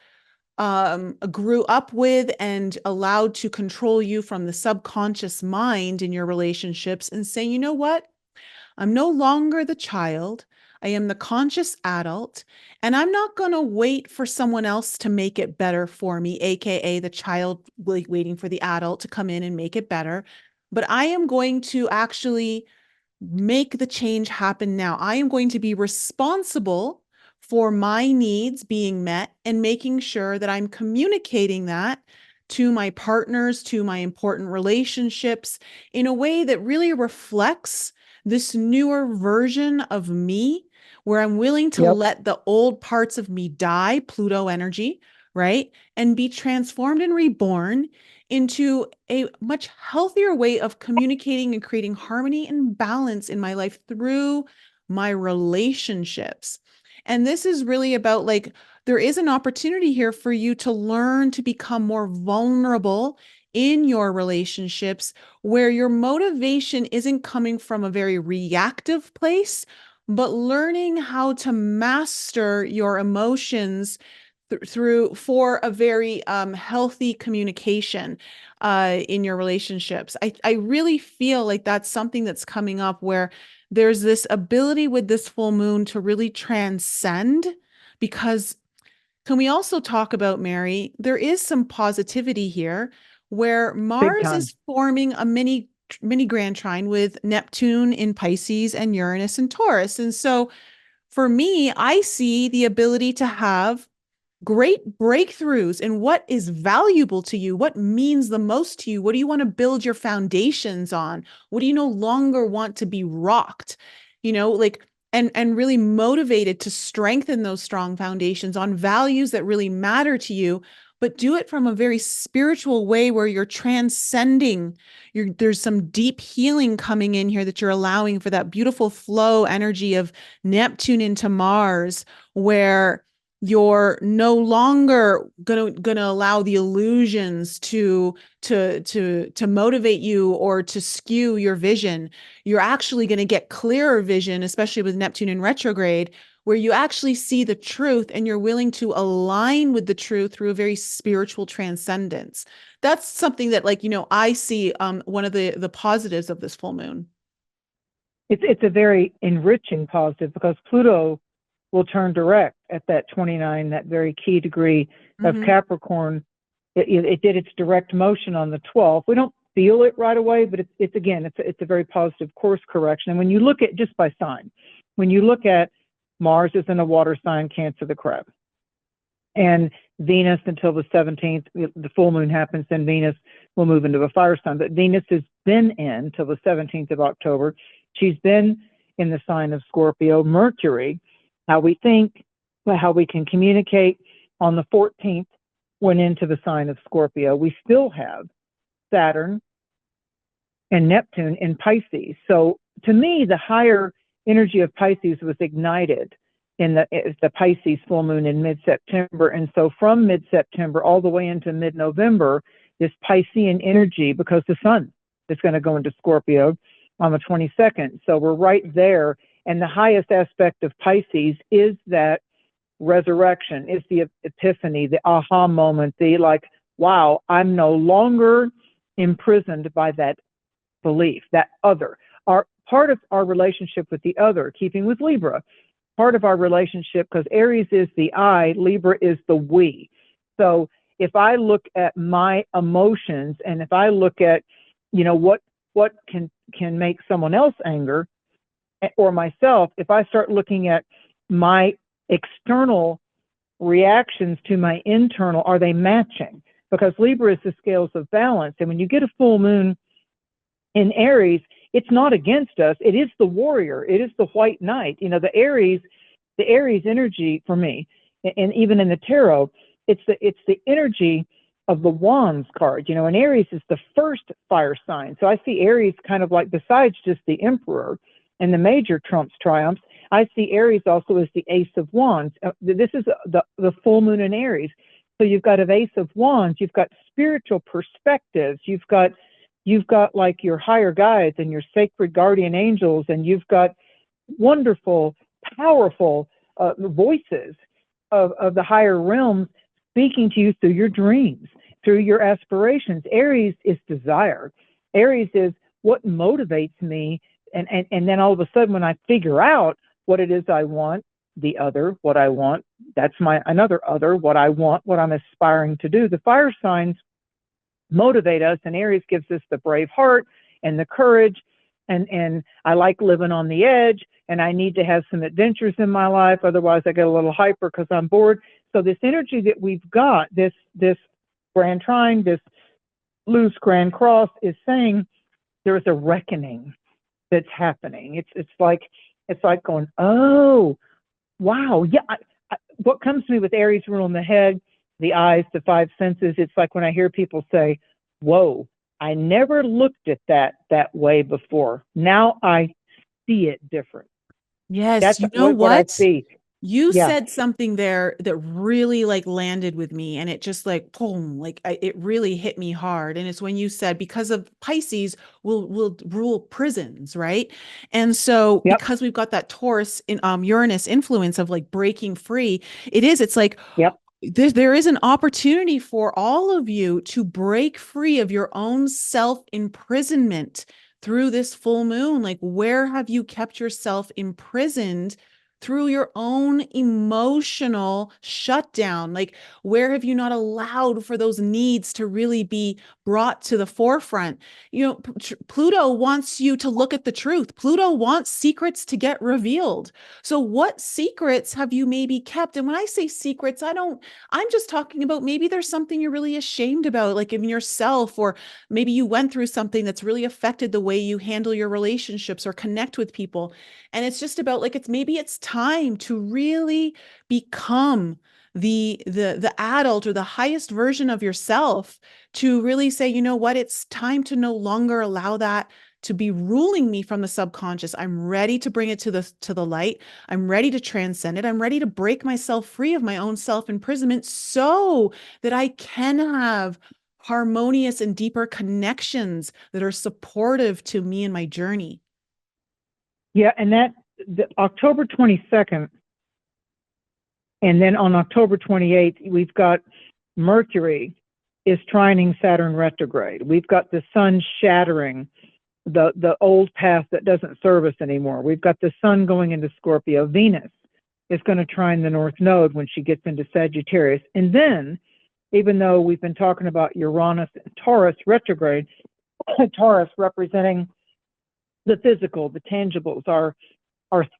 grew up with and allowed to control you from the subconscious mind in your relationships, and say, you know what? I'm no longer the child. I am the conscious adult, and I'm not going to wait for someone else to make it better for me, AKA the child waiting for the adult to come in and make it better. But I am going to actually make the change happen now. I am going to be responsible for my needs being met and making sure that I'm communicating that to my partners, to my important relationships in a way that really reflects this newer version of me, where I'm willing to Yep. let the old parts of me die, Pluto energy, right? And be transformed and reborn into a much healthier way of communicating and creating harmony and balance in my life through my relationships. And this is really about, like, there is an opportunity here for you to learn to become more vulnerable in your relationships, where your motivation isn't coming from a very reactive place, but learning how to master your emotions through for a very healthy communication in your relationships. I really feel like that's something that's coming up, where there's this ability with this full moon to really transcend. Because can we also talk about, Mary? There is some positivity here, where Big Mars time. is forming a mini grand trine with Neptune in Pisces and Uranus in Taurus. And so for me, I see the ability to have great breakthroughs in what is valuable to you, what means the most to you, what do you want to build your foundations on, what do you no longer want to be rocked, like, and really motivated to strengthen those strong foundations on values that really matter to you, but do it from a very spiritual way where you're transcending. There's some deep healing coming in here that you're allowing for that beautiful flow energy of Neptune into Mars, where you're no longer gonna allow the illusions to motivate you or to skew your vision. You're actually going to get clearer vision, especially with Neptune in retrograde, where you actually see the truth and you're willing to align with the truth through a very spiritual transcendence. That's something that, like, I see one of the positives of this full moon. It's a very enriching positive, because Pluto will turn direct at that 29, that very key degree of Capricorn. It did its direct motion on the 12th. We don't feel it right away, but it's a very positive course correction. And when you look at, just by sign, when you look at Mars is in a water sign, Cancer, the Crab, and Venus until the 17th, the full moon happens, then Venus will move into a fire sign. But Venus has been in till the 17th of October. She's been in the sign of Scorpio. Mercury how we think, how we can communicate. On the 14th, went into the sign of Scorpio. We still have Saturn and Neptune in Pisces. So to me, the higher energy of Pisces was ignited in the Pisces full moon in mid-September. And so from mid-September all the way into mid-November, this Piscean energy, because the sun is going to go into Scorpio on the 22nd. So we're right there. And the highest aspect of Pisces is that resurrection, is the epiphany, the aha moment, the like, wow, I'm no longer imprisoned by that belief, that other. Our part of our relationship with the other, keeping with Libra, part of our relationship, because Aries is the I, Libra is the we. So if I look at my emotions, and if I look at, what can make someone else anger or myself, if I start looking at my external reactions to my internal, are they matching? Because Libra is the scales of balance. And when you get a full moon in Aries, it's not against us. It is the warrior. It is the white knight. The Aries energy for me, and even in the tarot, it's the energy of the Wands card. And Aries is the first fire sign. So I see Aries kind of like, besides just the Emperor and the major trumps triumphs, I see Aries also as the Ace of Wands. This is the full moon in Aries. So you've got an Ace of Wands, you've got spiritual perspectives, you've got like your higher guides and your sacred guardian angels, and you've got wonderful, powerful voices of the higher realms speaking to you through your dreams, through your aspirations. Aries is desire. Aries is what motivates me. And then all of a sudden, when I figure out what it is I want, the other, what I want, that's another other, what I want, what I'm aspiring to do. The fire signs motivate us, and Aries gives us the brave heart and the courage. And I like living on the edge, and I need to have some adventures in my life. Otherwise, I get a little hyper because I'm bored. So this energy that we've got, this grand trine, this loose grand cross, is saying there's a reckoning that's happening. It's like going, oh, wow, yeah. What comes to me with Aries rule in the head, the eyes, the five senses, it's like when I hear people say, whoa, I never looked at that way before. Now I see it different. Yes, That's you know what I what? see. You Yeah. said something there that really like landed with me, and it just like boom, like it really hit me hard. And it's when you said, because of Pisces will rule prisons, right? And so Yep. because we've got that Taurus in Uranus influence of like breaking free, it's like Yep. there is an opportunity for all of you to break free of your own self imprisonment through this full moon. Like, where have you kept yourself imprisoned through your own emotional shutdown? Like, where have you not allowed for those needs to really be brought to the forefront? Pluto wants you to look at the truth. Pluto wants secrets to get revealed. So what secrets have you maybe kept? And when I say secrets, I'm just talking about maybe there's something you're really ashamed about, like in yourself, or maybe you went through something that's really affected the way you handle your relationships or connect with people. And it's just about like, it's time to really become the adult or the highest version of yourself, to really say, you know what, it's time to no longer allow that to be ruling me from the subconscious. I'm ready to bring it to the light. I'm ready to transcend it. I'm ready to break myself free of my own self imprisonment so that I can have harmonious and deeper connections that are supportive to me and my journey. Yeah. And the October 22nd, and then on October 28th, we've got Mercury is trining Saturn retrograde. We've got the sun shattering the old path that doesn't serve us anymore. We've got the sun going into Scorpio. Venus is going to trine the North Node when she gets into Sagittarius. And then, even though we've been talking about Uranus and Taurus retrograde, Taurus representing the physical, the tangibles, our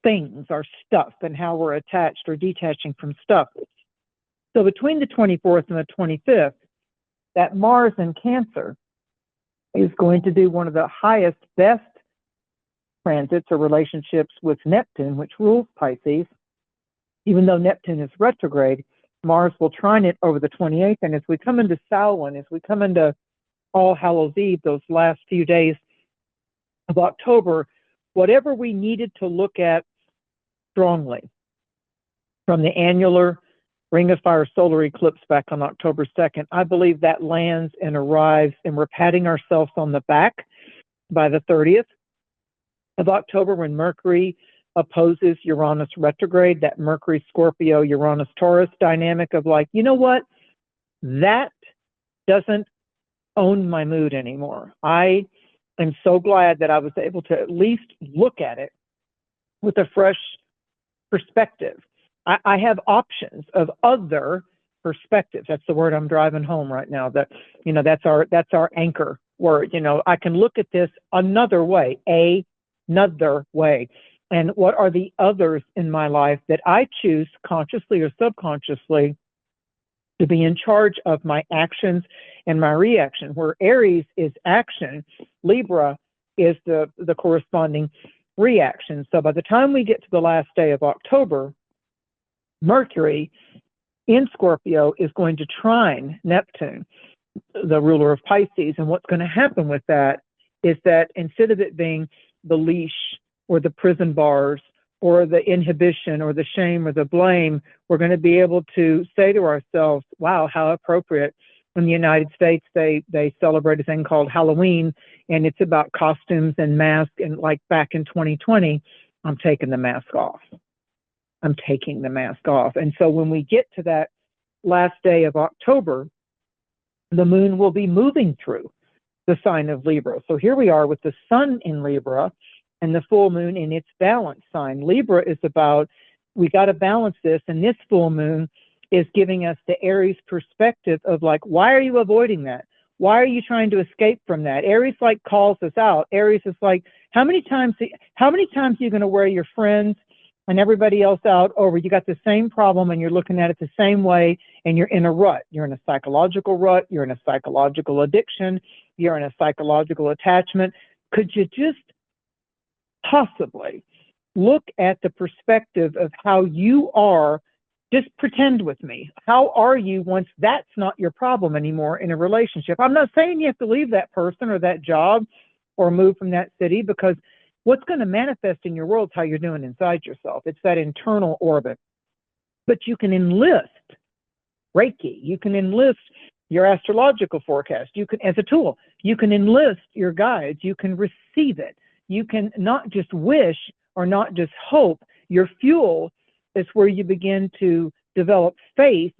things, our stuff, and how we're attached or detaching from stuff. So between the 24th and the 25th, that Mars in Cancer is going to do one of the highest, best transits or relationships with Neptune, which rules Pisces. even though Neptune is retrograde, Mars will trine it over the 28th. And as we come into Samhain, as we come into All Hallows Eve, those last few days of October, whatever we needed to look at strongly from the annular Ring of Fire solar eclipse back on October 2nd, I believe that lands and arrives, and we're patting ourselves on the back by the 30th of October when Mercury opposes Uranus retrograde, that Mercury Scorpio Uranus Taurus dynamic of like, you know what, that doesn't own my mood anymore. I am so glad that I was able to at least look at it with a fresh perspective. I have options of other perspectives. That's the word I'm driving home right now. That, you know, that's our anchor word. You know, I can look at this another way, another way. And what are the others in my life that I choose consciously or subconsciously to be in charge of my actions and my reaction? Where Aries is action, Libra is the corresponding reaction. So by the time we get to the last day of October, Mercury in Scorpio is going to trine Neptune, the ruler of Pisces. And what's going to happen with that is that instead of it being the leash or the prison bars or the inhibition or the shame or the blame, we're going to be able to say to ourselves, wow, how appropriate. In the United States, they celebrate a thing called Halloween, and it's about costumes and masks. And like back in 2020, I'm taking the mask off. I'm taking the mask off. And so when we get to that last day of October, the moon will be moving through the sign of Libra. So here we are with the sun in Libra and the full moon in its balance sign. Libra is about, we got to balance this, and this full moon is giving us the Aries perspective of like, why are you avoiding that? Why are you trying to escape from that? Aries like calls us out. Aries is like, how many times are you going to wear your friends and everybody else out over? You got the same problem and you're looking at it the same way, and you're in a rut. You're in a psychological rut. You're in a psychological addiction. You're in a psychological attachment. Could you just possibly look at the perspective of how you are? Just pretend with me. How are you once that's not your problem anymore in a relationship? I'm not saying you have to leave that person or that job or move from that city, because what's going to manifest in your world is how you're doing inside yourself. It's that internal orbit. But you can enlist Reiki. You can enlist your astrological forecast. You can, as a tool, you can enlist your guides. You can receive it. You can not just wish or not just hope. Your fuel is where you begin to develop faith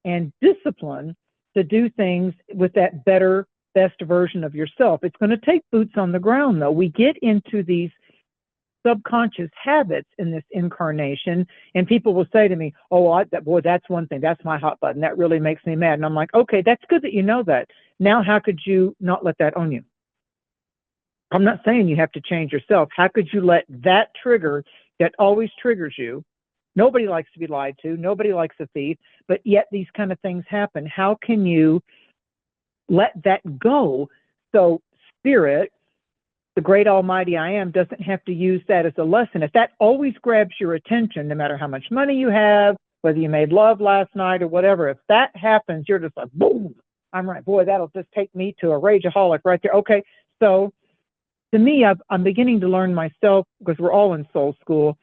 and discipline to do things with that better, best version of yourself. It's going to take boots on the ground, though. We get into these subconscious habits in this incarnation, and people will say to me, oh, boy, that's one thing. That's my hot button. That really makes me mad. And I'm like, okay, that's good that you know that. Now, how could you not let that own you? I'm not saying you have to change yourself. How could you let that trigger that always triggers you? Nobody likes to be lied to. Nobody likes a thief, but yet these kind of things happen. How can you let that go so Spirit, the great almighty I am, doesn't have to use that as a lesson? If that always grabs your attention, no matter how much money you have, whether you made love last night or whatever, if that happens, you're just like, boom, I'm right. Boy, that'll just take me to a rageaholic right there. Okay, so to me, I'm beginning to learn myself, because we're all in soul school,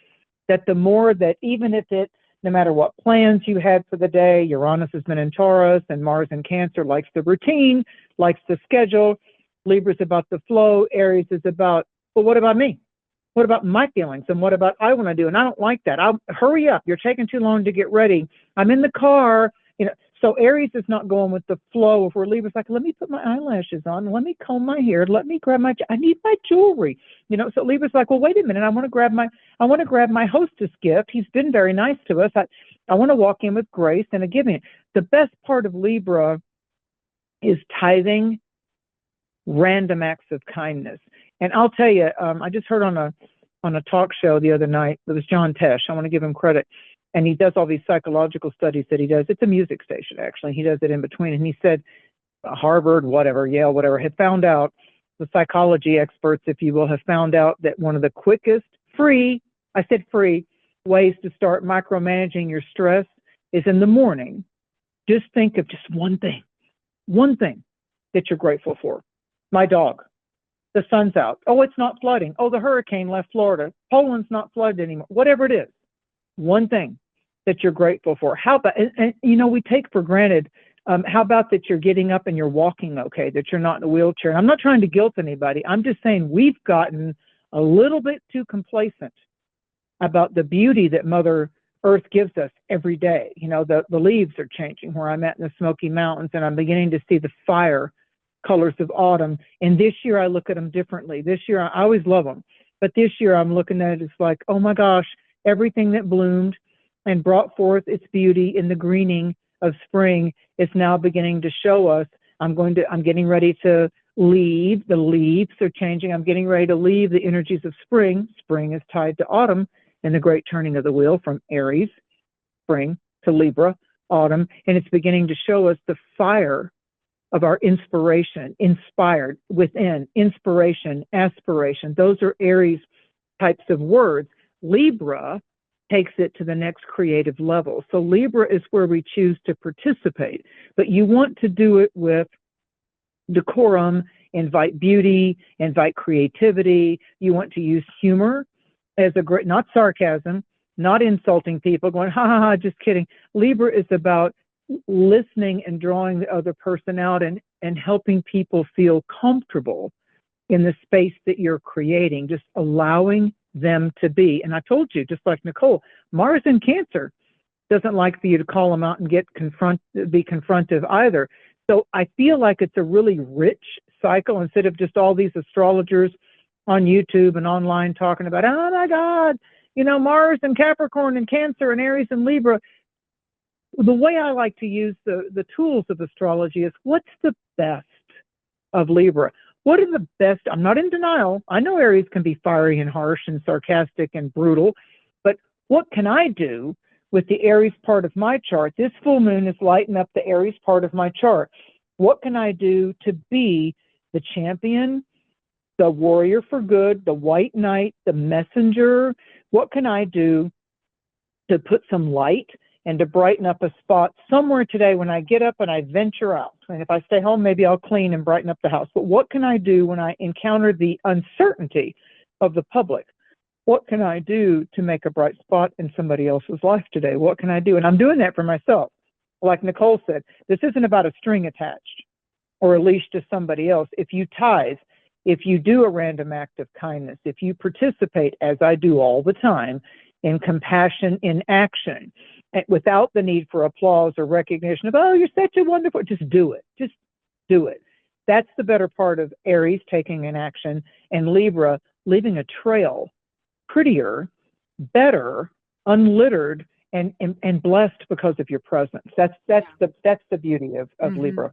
that the more that even if it, no matter what plans you had for the day, Uranus has been in Taurus and Mars in Cancer likes the routine, likes the schedule. Libra's about the flow. Aries is about, well, what about me? What about my feelings? And what about I want to do? And I don't like that. Hurry up. You're taking too long to get ready. I'm in the car. You know, so Aries is not going with the flow of where Libra's like, let me put my eyelashes on. Let me comb my hair. Let me grab I need my jewelry. You know, so Libra's like, well, wait a minute. I want to grab my hostess gift. He's been very nice to us. I want to walk in with grace and a giving. The best part of Libra is tithing random acts of kindness. And I'll tell you, I just heard on a talk show the other night, it was John Tesh. I want to give him credit. And he does all these psychological studies that he does. It's a music station, actually. He does it in between. And he said Harvard, whatever, Yale, whatever, had found out, the psychology experts, if you will, have found out that one of the quickest free ways to start micromanaging your stress is in the morning. Just think of just one thing that you're grateful for. My dog. The sun's out. Oh, it's not flooding. Oh, the hurricane left Florida. Poland's not flooded anymore. Whatever it is, one thing that you're grateful for. How about, and you know, we take for granted, how about that you're getting up and you're walking okay, that you're not in a wheelchair. And I'm not trying to guilt anybody. I'm just saying we've gotten a little bit too complacent about the beauty that Mother Earth gives us every day. You know, the leaves are changing where I'm at in the Smoky Mountains, and I'm beginning to see the fire colors of autumn. And this year I look at them differently. This year, I always love them, but this year I'm looking at it as like, oh my gosh, everything that bloomed and brought forth its beauty in the greening of spring is now beginning to show us. I'm getting ready to leave. The leaves are changing. I'm getting ready to leave the energies of spring. Spring is tied to autumn and the great turning of the wheel from Aries, spring, to Libra, autumn. And it's beginning to show us the fire of our inspiration, inspired within, inspiration, aspiration. Those are Aries types of words. Libra takes it to the next creative level. So Libra is where we choose to participate, but you want to do it with decorum, invite beauty, invite creativity. You want to use humor as a great, not sarcasm, not insulting people, going, ha ha ha, just kidding. Libra is about listening and drawing the other person out and helping people feel comfortable in the space that you're creating, just allowing them to be. And I told you, just like Nicole, Mars in Cancer doesn't like for you to call them out and be confrontive either. So I feel like it's a really rich cycle instead of just all these astrologers on YouTube and online talking about, oh my God, you know, Mars and Capricorn and Cancer and Aries and Libra. The way I like to use the tools of astrology is what's the best of Libra? What are the best? I'm not in denial. I know Aries can be fiery and harsh and sarcastic and brutal, but what can I do with the Aries part of my chart? This full moon is lighting up the Aries part of my chart. What can I do to be the champion, the warrior for good, the white knight, the messenger? What can I do to put some light and to brighten up a spot somewhere today when I get up and I venture out? And if I stay home, maybe I'll clean and brighten up the house. But what can I do when I encounter the uncertainty of the public? What can I do to make a bright spot in somebody else's life today? What can I do? And I'm doing that for myself. Like Nicole said, this isn't about a string attached or a leash to somebody else. If you tithe, if you do a random act of kindness, if you participate, as I do all the time, in compassion in action, without the need for applause or recognition of, oh, you're such a wonderful, just do it. Just do it. That's the better part of Aries, taking an action, and Libra, leaving a trail, prettier, better, unlittered, and blessed because of your presence. That's the beauty of Libra.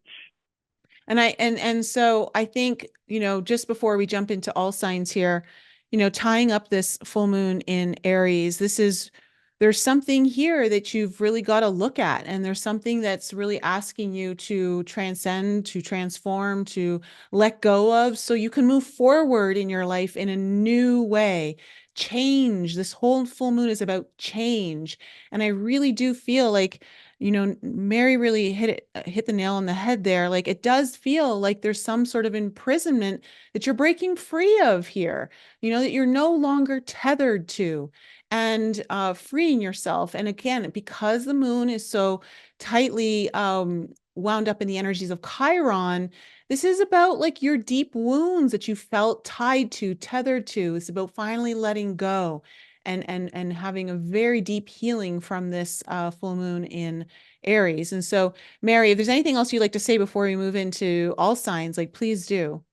And so I think, you know, just before we jump into all signs here, you know, tying up this full moon in Aries, there's something here that you've really got to look at. And there's something that's really asking you to transcend, to transform, to let go of, so you can move forward in your life in a new way. Change. This whole full moon is about change. And I really do feel like, you know, Mary really hit the nail on the head there. Like, it does feel like there's some sort of imprisonment that you're breaking free of here, you know, that you're no longer tethered to, and freeing yourself. And again, because the moon is so tightly wound up in the energies of Chiron, this is about like your deep wounds that you felt tied to, tethered to. It's about finally letting go and having a very deep healing from this full moon in Aries. And so, Mary, if there's anything else you'd like to say before we move into all signs, like, please do.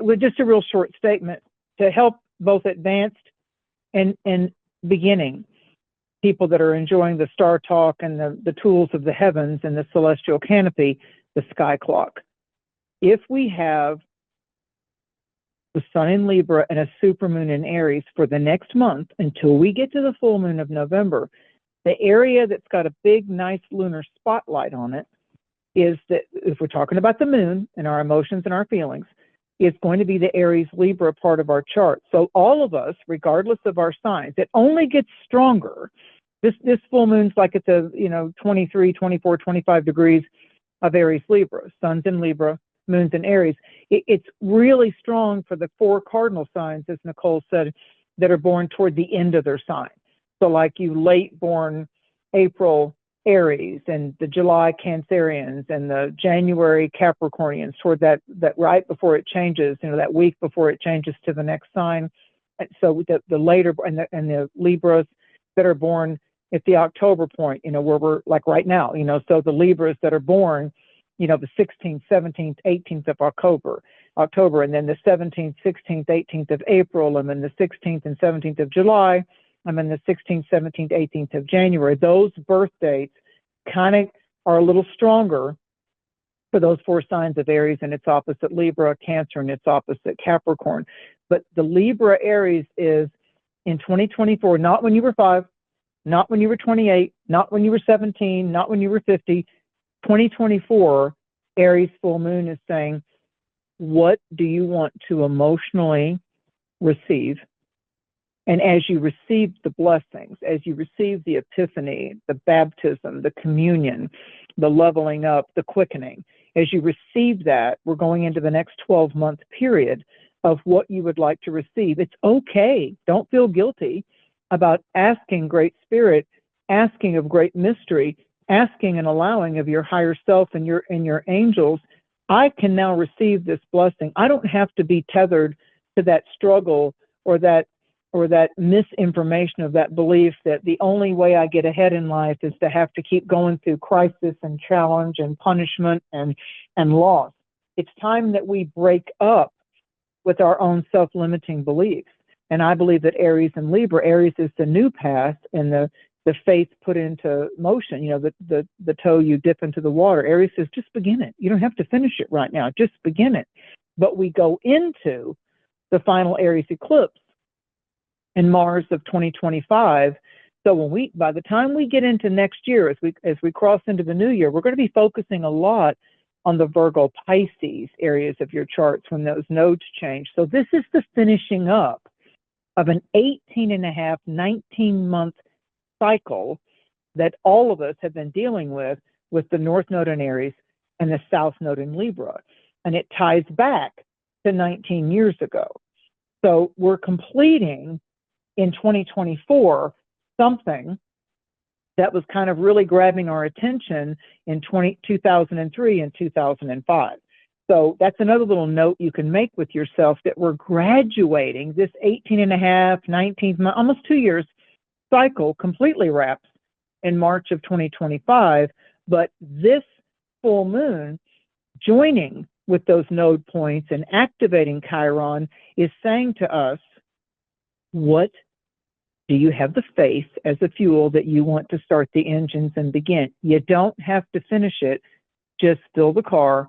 With just a real short statement to help both advanced and beginning people that are enjoying the star talk and the tools of the heavens and the celestial canopy, the sky clock. If we have the sun in Libra and a supermoon in Aries for the next month until we get to the full moon of November, the area that's got a big, nice lunar spotlight on it is that, if we're talking about the moon and our emotions and our feelings, is going to be the Aries Libra part of our chart. So all of us, regardless of our signs, it only gets stronger. This full moon's like at the 23, 24, 25 degrees of Aries Libra. Sun's in Libra, moon's in Aries. It's really strong for the 4 cardinal signs, as Nicole said, that are born toward the end of their sign. So like you late born April Aries and the July Cancerians and the January Capricornians, toward that right before it changes, that week before it changes to the next sign. And so the later and the Libras that are born at the October point, where we're like right now, so the Libras that are born, the 16th, 17th, 18th of October, and then the 17th, 16th, 18th of April, and then the 16th and 17th of July, and then the 16th, 17th, 18th of January. Those birth dates kind of are a little stronger for those 4 signs of Aries and its opposite Libra, Cancer and its opposite Capricorn. But the Libra Aries is in 2024, not when you were 5, not when you were 28, not when you were 17, not when you were 50. 2024 Aries full moon is saying, what do you want to emotionally receive? And as you receive the blessings, as you receive the epiphany, the baptism, the communion, the leveling up, the quickening, as you receive that, we're going into the next 12-month period of what you would like to receive. It's okay. Don't feel guilty about asking Great Spirit, asking of great mystery, asking and allowing of your higher self and your angels. I can now receive this blessing. I don't have to be tethered to that struggle or that misinformation of that belief that the only way I get ahead in life is to have to keep going through crisis and challenge and punishment and loss. It's time that we break up with our own self-limiting beliefs. And I believe that Aries and Libra, Aries is the new path and the faith put into motion, the toe you dip into the water. Aries says, just begin it. You don't have to finish it right now. Just begin it. But we go into the final Aries eclipse in Mars of 2025. So by the time we get into next year, as we cross into the new year, we're going to be focusing a lot on the Virgo Pisces areas of your charts when those nodes change. So this is the finishing up of an 19-month cycle that all of us have been dealing with the North Node in Aries and the South Node in Libra. And it ties back to 19 years ago. So we're completing in 2024 something that was kind of really grabbing our attention in 2003 and 2005. So that's another little note you can make with yourself, that we're graduating this 19 month, almost 2 years cycle completely wraps in March of 2025. But this full moon joining with those node points and activating Chiron is saying to us, what do you have the faith as a fuel that you want to start the engines and begin? You don't have to finish it. Just fill the car,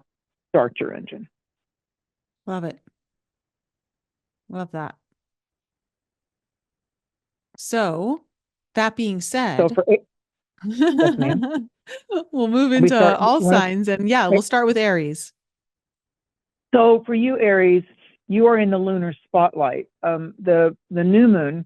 start your engine. Love it. Love that. So that being said, Yes, ma'am. We'll move into all signs, and we'll start with Aries. So for you, Aries, you are in the lunar spotlight. The new moon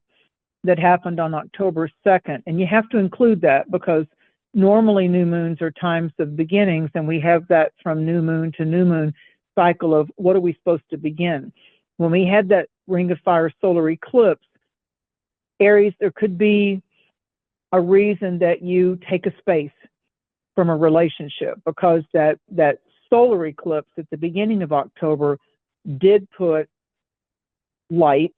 that happened on October 2nd, and you have to include that because normally new moons are times of beginnings, and we have that from new moon to new moon cycle of what are we supposed to begin. When we had that Ring of Fire solar eclipse, Aries, there could be a reason that you take a space from a relationship, because that solar eclipse at the beginning of October did put light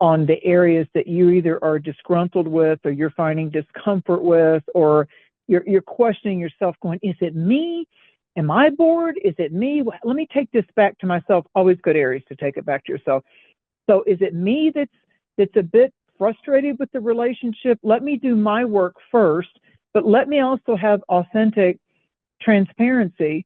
on the areas that you either are disgruntled with, or you're finding discomfort with, or you're questioning yourself going, is it me? Am I bored? Is it me? Let me take this back to myself. Always good, Aries, to take it back to yourself. So is it me that's a bit frustrated with the relationship? Let me do my work first, but let me also have authentic transparency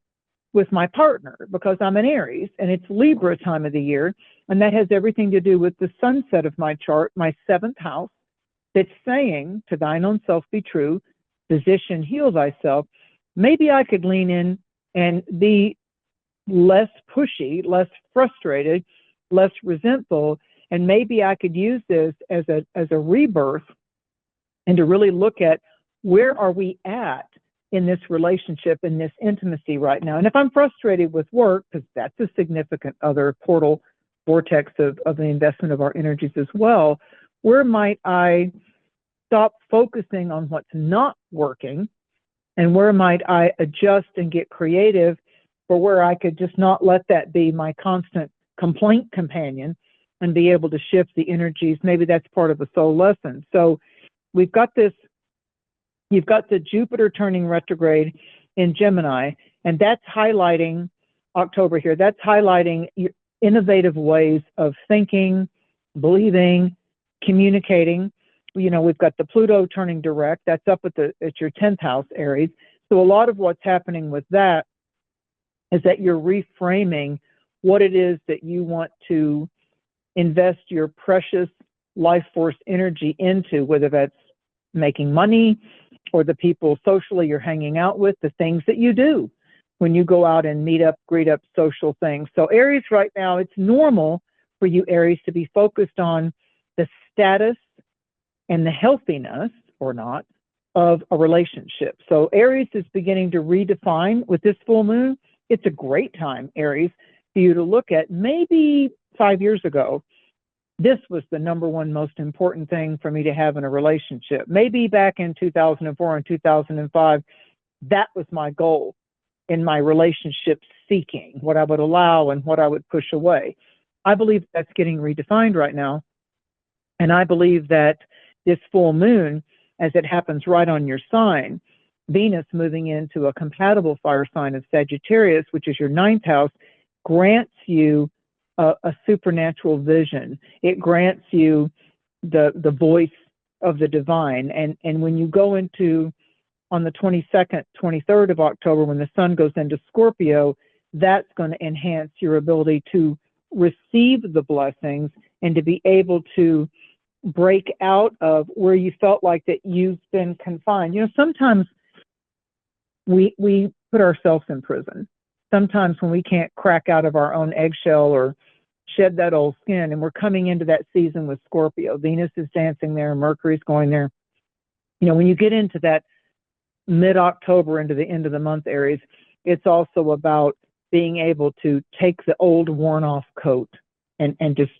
with my partner, because I'm an Aries and it's Libra time of the year. And that has everything to do with the sunset of my chart, my 7th house, that's saying, to thine own self be true, physician, heal thyself. Maybe I could lean in and be less pushy, less frustrated, less resentful. And maybe I could use this as a rebirth and to really look at where are we at in this relationship, in this intimacy right now. And if I'm frustrated with work, because that's a significant other portal vortex of the investment of our energies as well, where might I stop focusing on what's not working, and where might I adjust and get creative for where I could just not let that be my constant complaint companion and be able to shift the energies. Maybe that's part of a soul lesson. So we've got this, you've got the Jupiter turning retrograde in Gemini, and that's highlighting October here. That's highlighting innovative ways of thinking, believing, communicating. You know, we've got the Pluto turning direct. That's up at your 10th house, Aries. So a lot of what's happening with that is that you're reframing what it is that you want to invest your precious life force energy into, whether that's making money or the people socially you're hanging out with, the things that you do when you go out and meet up, greet up, social things. So Aries right now, it's normal for you, Aries, to be focused on the status and the healthiness, or not, of a relationship. So Aries is beginning to redefine with this full moon. It's a great time, Aries, for you to look at. Maybe 5 years ago, this was the number one most important thing for me to have in a relationship. Maybe back in 2004 and 2005, that was my goal in my relationship seeking, what I would allow and what I would push away. I believe that's getting redefined right now. And I believe that this full moon, as it happens right on your sign, Venus moving into a compatible fire sign of Sagittarius, which is your 9th house, grants you a supernatural vision. It grants you the voice of the divine. And when you go into, on the 22nd, 23rd of October, when the sun goes into Scorpio, that's going to enhance your ability to receive the blessings and to be able to break out of where you felt like that you've been confined. You know, sometimes we put ourselves in prison. Sometimes when we can't crack out of our own eggshell or shed that old skin, and we're coming into that season with Scorpio. Venus is dancing there, Mercury's going there. You know, when you get into that mid-October into the end of the month, Aries, it's also about being able to take the old worn-off coat and just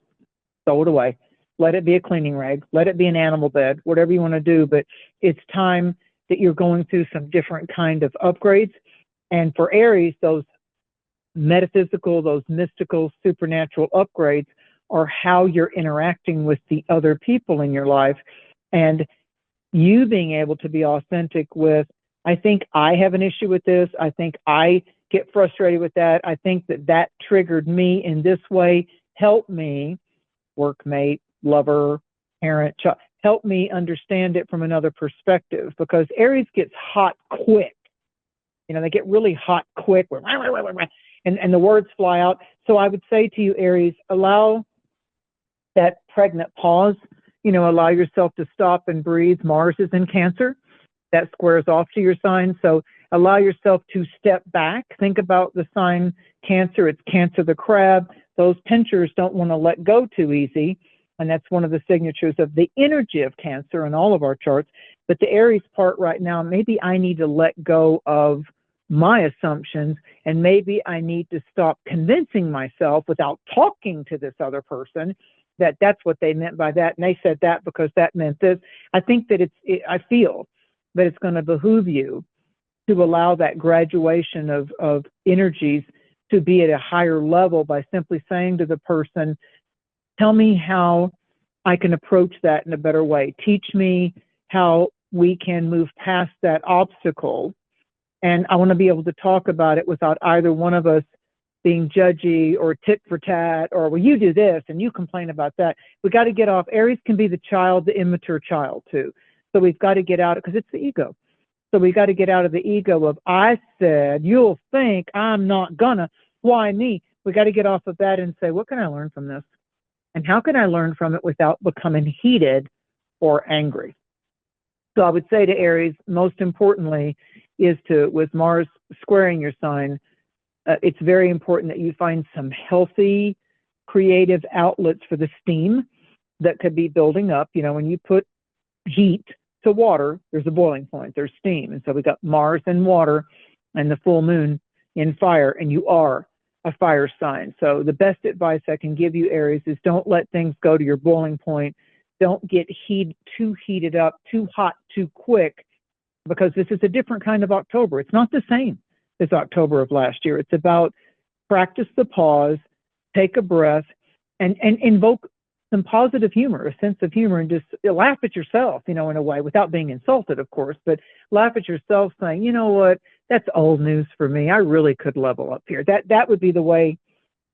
throw it away. Let it be a cleaning rag. Let it be an animal bed, whatever you want to do. But it's time that you're going through some different kind of upgrades. And for Aries, those metaphysical, those mystical, supernatural upgrades are how you're interacting with the other people in your life. And you being able to be authentic with, I think I have an issue with this. I think I get frustrated with that. I think that triggered me in this way. Help me, workmate, lover, parent, child, help me understand it from another perspective, because Aries gets hot quick. You know, they get really hot quick, and the words fly out. So I would say to you, Aries, allow that pregnant pause. You know, allow yourself to stop and breathe. Mars is in Cancer. That squares off to your sign. So allow yourself to step back. Think about the sign Cancer. It's Cancer the crab. Those pinchers don't want to let go too easy. And that's one of the signatures of the energy of Cancer in all of our charts. But the Aries part right now, maybe I need to let go of my assumptions, and maybe I need to stop convincing myself without talking to this other person that that's what they meant by that, and they said that because that meant this. I think that I feel that it's going to behoove you to allow that graduation of energies to be at a higher level by simply saying to the person, tell me how I can approach that in a better way. Teach me how we can move past that obstacle. And I want to be able to talk about it without either one of us being judgy or tit for tat, or, well, you do this and you complain about that. We got to get off. Aries can be the child, the immature child too. So we've got to get out, because it's the ego. So we got to get out of the ego of, I said, you'll think, I'm not gonna, why me? We got to get off of that and say, what can I learn from this? And how can I learn from it without becoming heated or angry? So I would say to Aries, most importantly, is to, with Mars squaring your sign, It's very important that you find some healthy, creative outlets for the steam that could be building up. You know, when you put heat to water, there's a boiling point, there's steam. And so we got Mars in water and the full moon in fire, and you are a fire sign. So the best advice I can give you, Aries, is don't let things go to your boiling point. Don't get too heated up, too hot, too quick, because this is a different kind of October. It's not the same as October of last year. It's about practice the pause, take a breath, and invoke some positive humor, a sense of humor, and just laugh at yourself, you know, in a way, without being insulted, of course, but laugh at yourself saying, you know what, that's old news for me. I really could level up here. That would be the way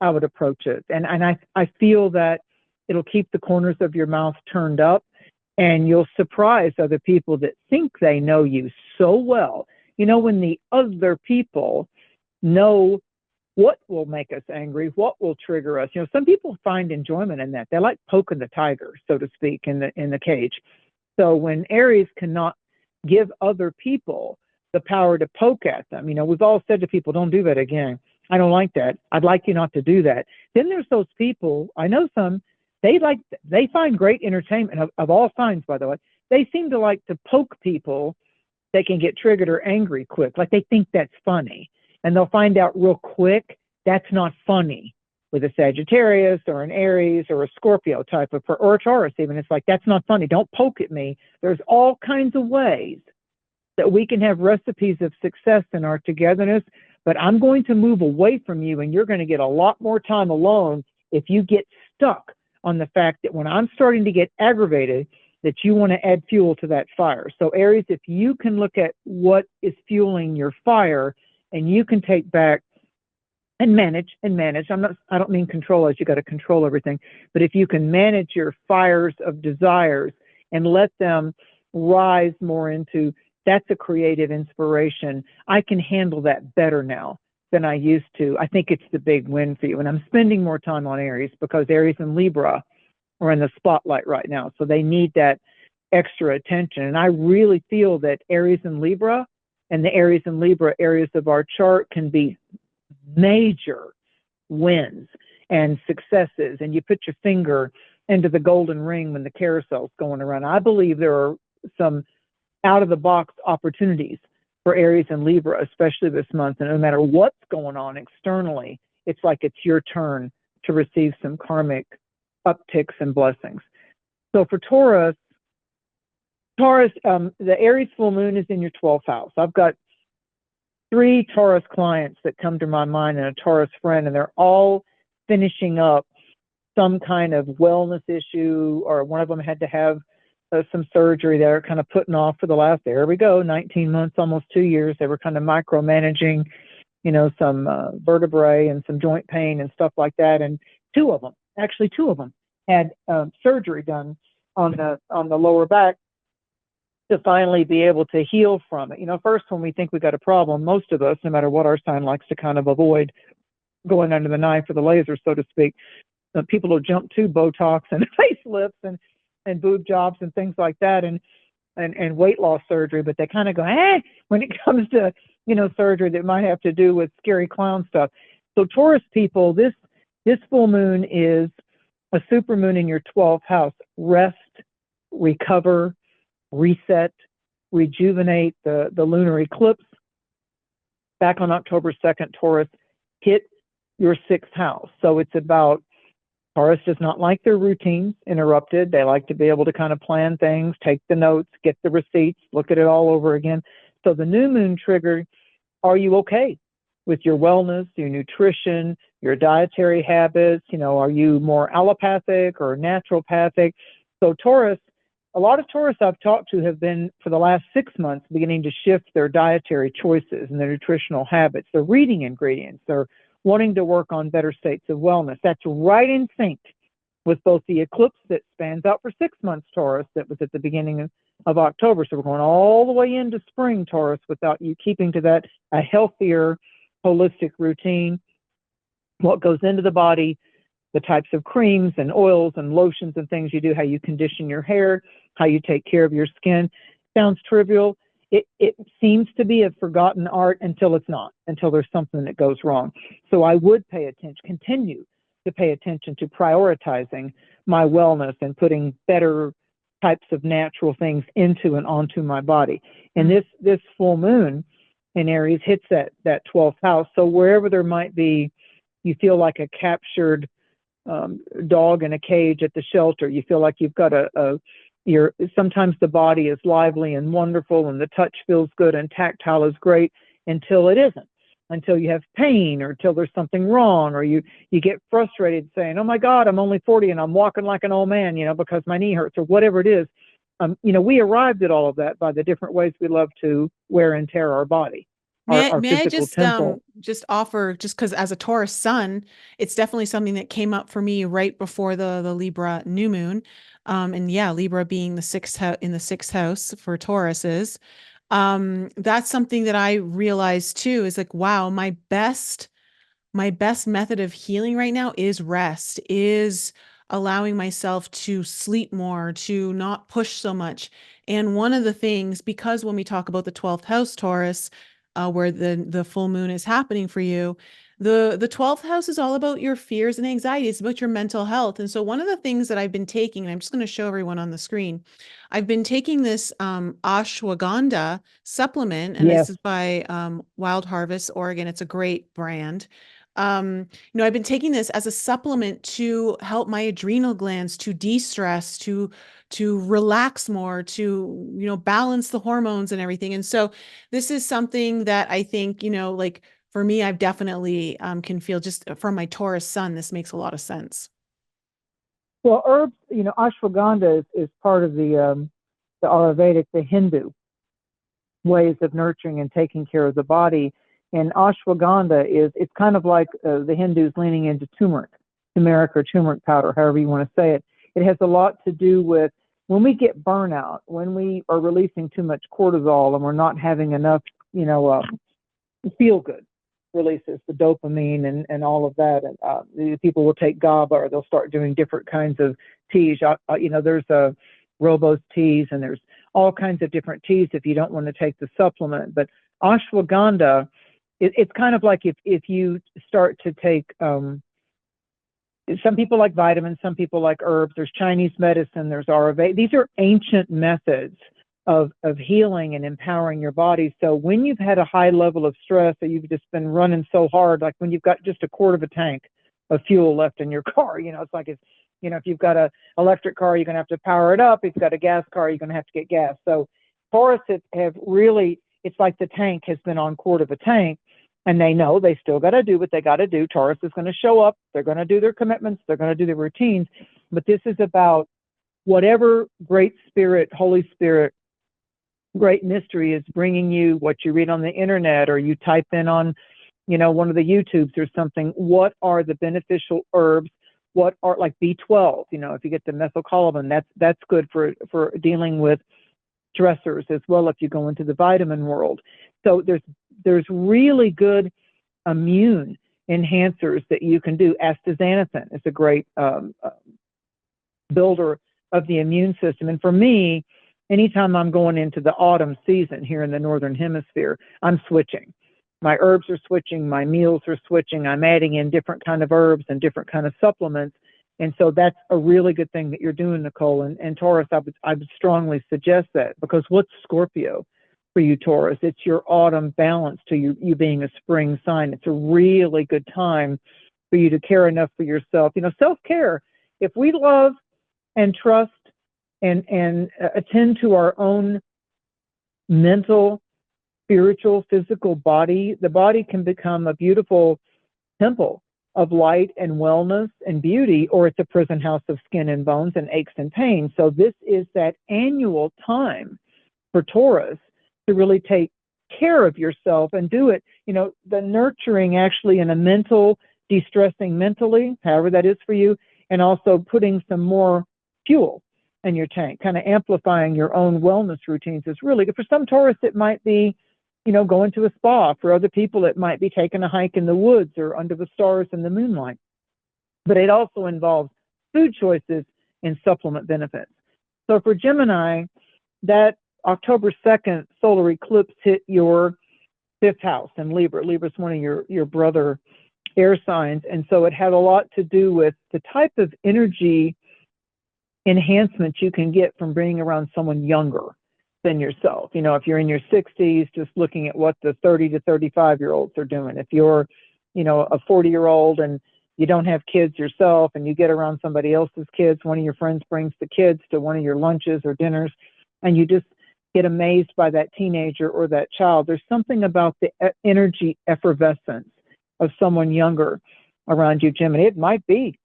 I would approach it. And I feel that it'll keep the corners of your mouth turned up, and you'll surprise other people that think they know you so well. You know, when the other people know what will make us angry, what will trigger us. You know, some people find enjoyment in that. They like poking the tiger, so to speak, in the cage. So when Aries cannot give other people the power to poke at them, you know, we've all said to people, don't do that again. I don't like that. I'd like you not to do that. Then there's those people, I know some, they find great entertainment of all kinds, by the way. They seem to like to poke people they can get triggered or angry quick. Like they think that's funny. And they'll find out real quick that's not funny with a Sagittarius or an Aries or a Scorpio type of, or a Taurus even. It's like, that's not funny. Don't poke at me. There's all kinds of ways that we can have recipes of success in our togetherness, but I'm going to move away from you, and you're going to get a lot more time alone if you get stuck on the fact that when I'm starting to get aggravated, that you want to add fuel to that fire. So Aries, if you can look at what is fueling your fire, and you can take back and manage. I don't mean control as you got to control everything, but if you can manage your fires of desires and let them rise more into, that's a creative inspiration. I can handle that better now than I used to. I think it's the big win for you. And I'm spending more time on Aries because Aries and Libra are in the spotlight right now. So they need that extra attention. And I really feel that Aries and Libra and the Aries and Libra areas of our chart can be major wins and successes. And you put your finger into the golden ring when the carousel's going around. I believe there are some out-of-the-box opportunities for Aries and Libra, especially this month. And no matter what's going on externally, it's like it's your turn to receive some karmic upticks and blessings. So for Taurus, the Aries full moon is in your 12th house. I've got 3 Taurus clients that come to my mind and a Taurus friend, and they're all finishing up some kind of wellness issue, or one of them had to have some surgery they're kind of putting off for the last, there we go, 19 months, almost 2 years. They were kind of micromanaging, you know, some vertebrae and some joint pain and stuff like that. And two of them had surgery done on the lower back to finally be able to heal from it. You know, first, when we think we got a problem, most of us, no matter what our sign, likes to kind of avoid going under the knife or the laser, so to speak. People will jump to Botox and facelifts and boob jobs and things like that, and weight loss surgery, but they kind of go, when it comes to, you know, surgery that might have to do with scary clown stuff. So Taurus people, this full moon is a super moon in your 12th house. Rest, recover, reset, rejuvenate. The lunar eclipse back on October 2nd, Taurus hit your 6th house. So it's about, Taurus does not like their routines interrupted. They like to be able to kind of plan things, take the notes, get the receipts, look at it all over again. So the new moon triggered, are you okay with your wellness, your nutrition, your dietary habits? You know, are you more allopathic or naturopathic? So Taurus, a lot of Taurus I've talked to have been, for the last 6 months, beginning to shift their dietary choices and their nutritional habits. They're reading ingredients. They're wanting to work on better states of wellness. That's right in sync with both the eclipse that spans out for 6 months, Taurus, that was at the beginning of October. So we're going all the way into spring, Taurus, without you keeping to that, a healthier, holistic routine. What goes into the body, the types of creams and oils and lotions and things you do, how you condition your hair, how you take care of your skin. Sounds trivial. it seems to be a forgotten art until it's not, until there's something that goes wrong. So I would continue to pay attention to prioritizing my wellness and putting better types of natural things into and onto my body. And this full moon in Aries hits that 12th house. So wherever there might be, you feel like a captured dog in a cage at the shelter. You feel like you've got sometimes the body is lively and wonderful and the touch feels good and tactile is great until it isn't, until you have pain or until there's something wrong, or you get frustrated saying, oh my God, I'm only 40 and I'm walking like an old man, because my knee hurts, or whatever it is. We arrived at all of that by the different ways we love to wear and tear our body. Our May I physical temple. just offer, just because as a Taurus sun, it's definitely something that came up for me right before the Libra new moon. And yeah, Libra being the sixth in the sixth house for Tauruses. That's something that I realized too, is like, wow, my best method of healing right now is rest, is allowing myself to sleep more, to not push so much. And one of the things, because when we talk about the 12th house Taurus, where the full moon is happening for you, the 12th house is all about your fears and anxiety. It's about your mental health. And so one of the things that I've been taking, and I'm just going to show everyone on the screen, I've been taking this ashwagandha supplement, and this Yes. is by Wild Harvest, Oregon. It's a great brand. I've been taking this as a supplement to help my adrenal glands to de-stress, to relax more, to balance the hormones and everything. And so this is something that I think, like for me, I've definitely can feel, just from my Taurus sun, this makes a lot of sense. Well, herbs, ashwagandha is part of the Ayurvedic, the Hindu ways of nurturing and taking care of the body. And ashwagandha it's kind of like the Hindus leaning into turmeric or turmeric powder, however you want to say it. It has a lot to do with when we get burnout, when we are releasing too much cortisol and we're not having enough, feel good releases, the dopamine and all of that. And people will take GABA, or they'll start doing different kinds of teas. There's Robo's teas, and there's all kinds of different teas if you don't want to take the supplement. But ashwagandha, it's kind of like if you start to take, some people like vitamins, some people like herbs, there's Chinese medicine, there's Ayurveda. These are ancient methods of healing and empowering your body. So when you've had a high level of stress, or you've just been running so hard, like when you've got just a quarter of a tank of fuel left in your car, it's like if you've got an electric car, you're going to have to power it up. If you've got a gas car, you're going to have to get gas. So Taurus have really, it's like the tank has been on quarter of a tank, and they know they still got to do what they got to do. Taurus is going to show up. They're going to do their commitments. They're going to do their routines. But this is about whatever great spirit, Holy Spirit, great mystery is bringing you, what you read on the internet, or you type in on, one of the YouTubes or something. What are the beneficial herbs? What are, like B12? If you get the methylcobalamin, that's good for dealing with stressors as well, if you go into the vitamin world. So there's really good immune enhancers that you can do. Astaxanthin is a great builder of the immune system. And for me, anytime I'm going into the autumn season here in the Northern Hemisphere, I'm switching. My herbs are switching, my meals are switching, I'm adding in different kind of herbs and different kind of supplements. And so that's a really good thing that you're doing, Nicole. And Taurus, I would strongly suggest that, because what's Scorpio for you, Taurus? It's your autumn balance to you being a spring sign. It's a really good time for you to care enough for yourself. Self-care. If we love and trust and attend to our own mental, spiritual, physical body, the body can become a beautiful temple of light and wellness and beauty, or it's a prison house of skin and bones and aches and pains. So this is that annual time for Taurus to really take care of yourself and do it, the nurturing actually in a mental, de-stressing mentally, however that is for you, and also putting some more fuel in your tank, kind of amplifying your own wellness routines is really good. For some Taurus, it might be, going to a spa. For other people, it might be taking a hike in the woods or under the stars in the moonlight. But it also involves food choices and supplement benefits. So for Gemini, that October 2nd solar eclipse hit your fifth house in Libra. Libra is one of your brother air signs. And so it had a lot to do with the type of energy enhancement you can get from being around someone younger than yourself. You know, if you're in your 60s, just looking at what the 30 to 35-year-olds are doing. If you're, you know, a 40-year-old and you don't have kids yourself and you get around somebody else's kids, one of your friends brings the kids to one of your lunches or dinners, and you just get amazed by that teenager or that child. There's something about the energy effervescence of someone younger around you, Gemini. It might be,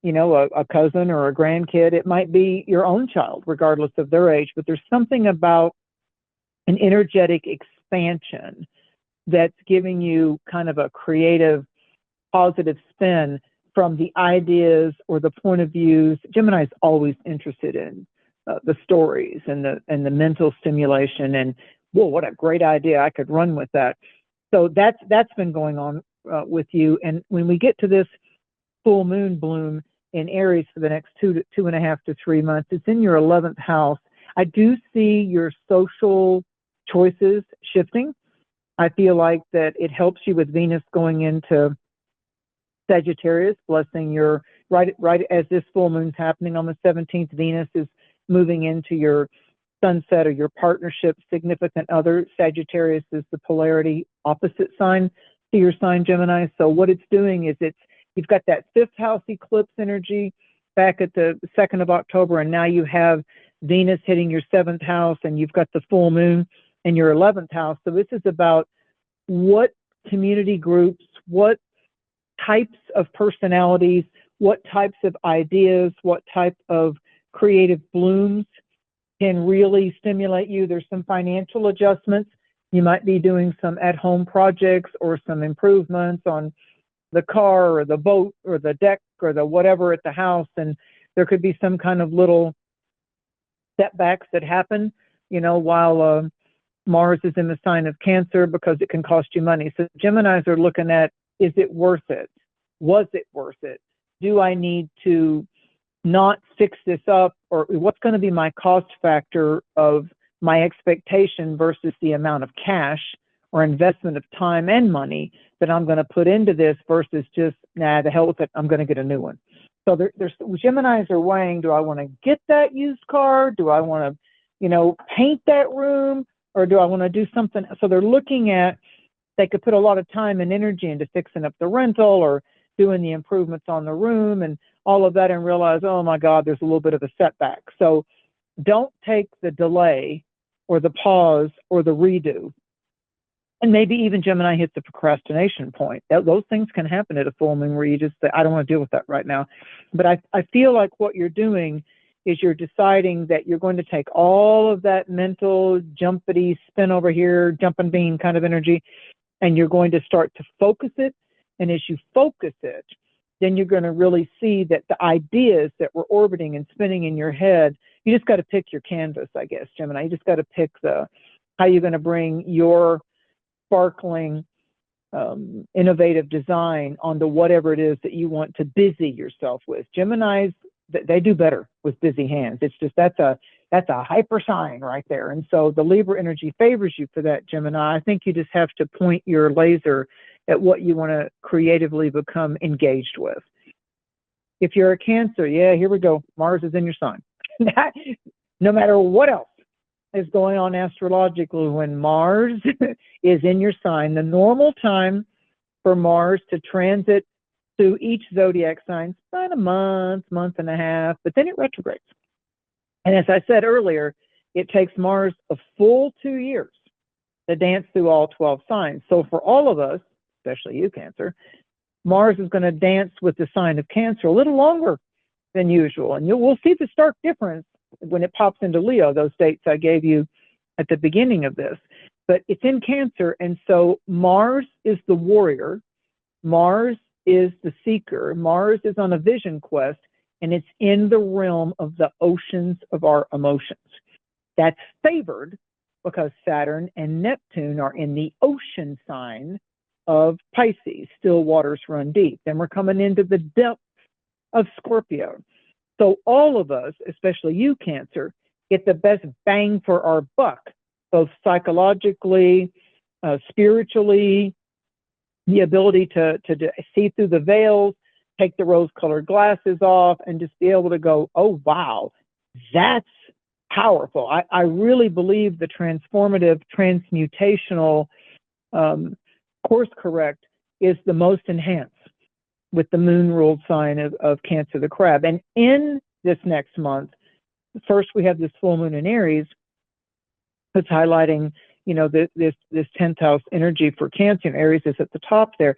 you know, a cousin or a grandkid. It might be your own child, regardless of their age. But there's something about an energetic expansion that's giving you kind of a creative, positive spin from the ideas or the point of views. Gemini is always interested in the stories and the mental stimulation. And whoa, what a great idea! I could run with that. So that's been going on with you. And when we get to this full moon bloom in Aries for the next 2.5 to 3 months, it's in your 11th house. I do see your social choices shifting. I feel like that it helps you with Venus going into Sagittarius, blessing your right as this full moon's happening on the 17th. Venus is moving into your sunset or your partnership, significant other. Sagittarius is the polarity opposite sign to your sign, Gemini. So what it's doing is you've got that fifth house eclipse energy back at the 2nd of October, and now you have Venus hitting your 7th house, and you've got the full moon in your 11th house. So this is about what community groups, what types of personalities, what types of ideas, what type of creative blooms can really stimulate you. There's some financial adjustments. You might be doing some at-home projects or some improvements on the car or the boat or the deck or the whatever at the house, and there could be some kind of little setbacks that happen, you know, while Mars is in the sign of Cancer, because it can cost you money. So Geminis are looking at, is it worth it? Was it worth it? Do I need to not fix this up? Or what's going to be my cost factor of my expectation versus the amount of cash or investment of time and money that I'm going to put into this versus just, nah, the hell with it, I'm going to get a new one. So there's Geminis are weighing, do I want to get that used car? Do I want to, you know, paint that room? Or do I want to do something? So they're looking at, they could put a lot of time and energy into fixing up the rental or doing the improvements on the room and all of that, and realize, oh my God, there's a little bit of a setback. So don't take the delay or the pause or the redo. And maybe even Gemini hits the procrastination point. Those things can happen at a full moon where you just say, I don't want to deal with that right now. But I feel like what you're doing is you're deciding that you're going to take all of that mental jumpity spin over here, jumping bean kind of energy, and you're going to start to focus it. And as you focus it, then you're going to really see that the ideas that were orbiting and spinning in your head, you just got to pick your canvas, I guess, Gemini. You just got to pick how you're going to bring your sparkling, innovative design onto whatever it is that you want to busy yourself with. Geminis, they do better with busy hands. It's just, that's a hyper sign right there. And so the Libra energy favors you for that, Gemini. I think you just have to point your laser at what you want to creatively become engaged with. If you're a Cancer, yeah, here we go. Mars is in your sign. No matter what else is going on astrologically, when Mars is in your sign, the normal time for Mars to transit through each zodiac sign is about a month and a half, but then it retrogrades. And as I said earlier, it takes Mars a full 2 years to dance through all 12 signs. So for all of us, especially you, Cancer, Mars is going to dance with the sign of Cancer a little longer than usual. And we'll see the stark difference when it pops into Leo, those dates I gave you at the beginning of this. But it's in Cancer, and so Mars is the warrior. Mars is the seeker. Mars is on a vision quest, and it's in the realm of the oceans of our emotions. That's favored because Saturn and Neptune are in the ocean sign of Pisces. Still waters run deep. Then we're coming into the depths of Scorpio. So all of us, especially you, Cancer, get the best bang for our buck, both psychologically, spiritually, the ability to see through the veils, take the rose-colored glasses off, and just be able to go, oh, wow, that's powerful. I really believe the transformative, transmutational, course correct is the most enhanced with the moon ruled sign of Cancer, the crab. And in this next month, first we have this full moon in Aries that's highlighting, you know, this 10th house energy for Cancer, and Aries is at the top there.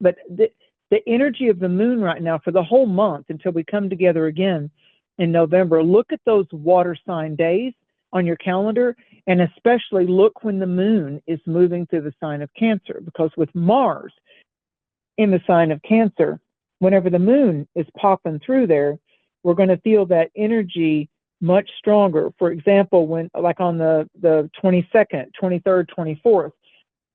But the energy of the moon right now for the whole month until we come together again in November, look at those water sign days on your calendar, and especially look when the moon is moving through the sign of Cancer, because with Mars in the sign of Cancer, whenever the moon is popping through there, we're going to feel that energy much stronger. For example, when, like on the 22nd, 23rd, 24th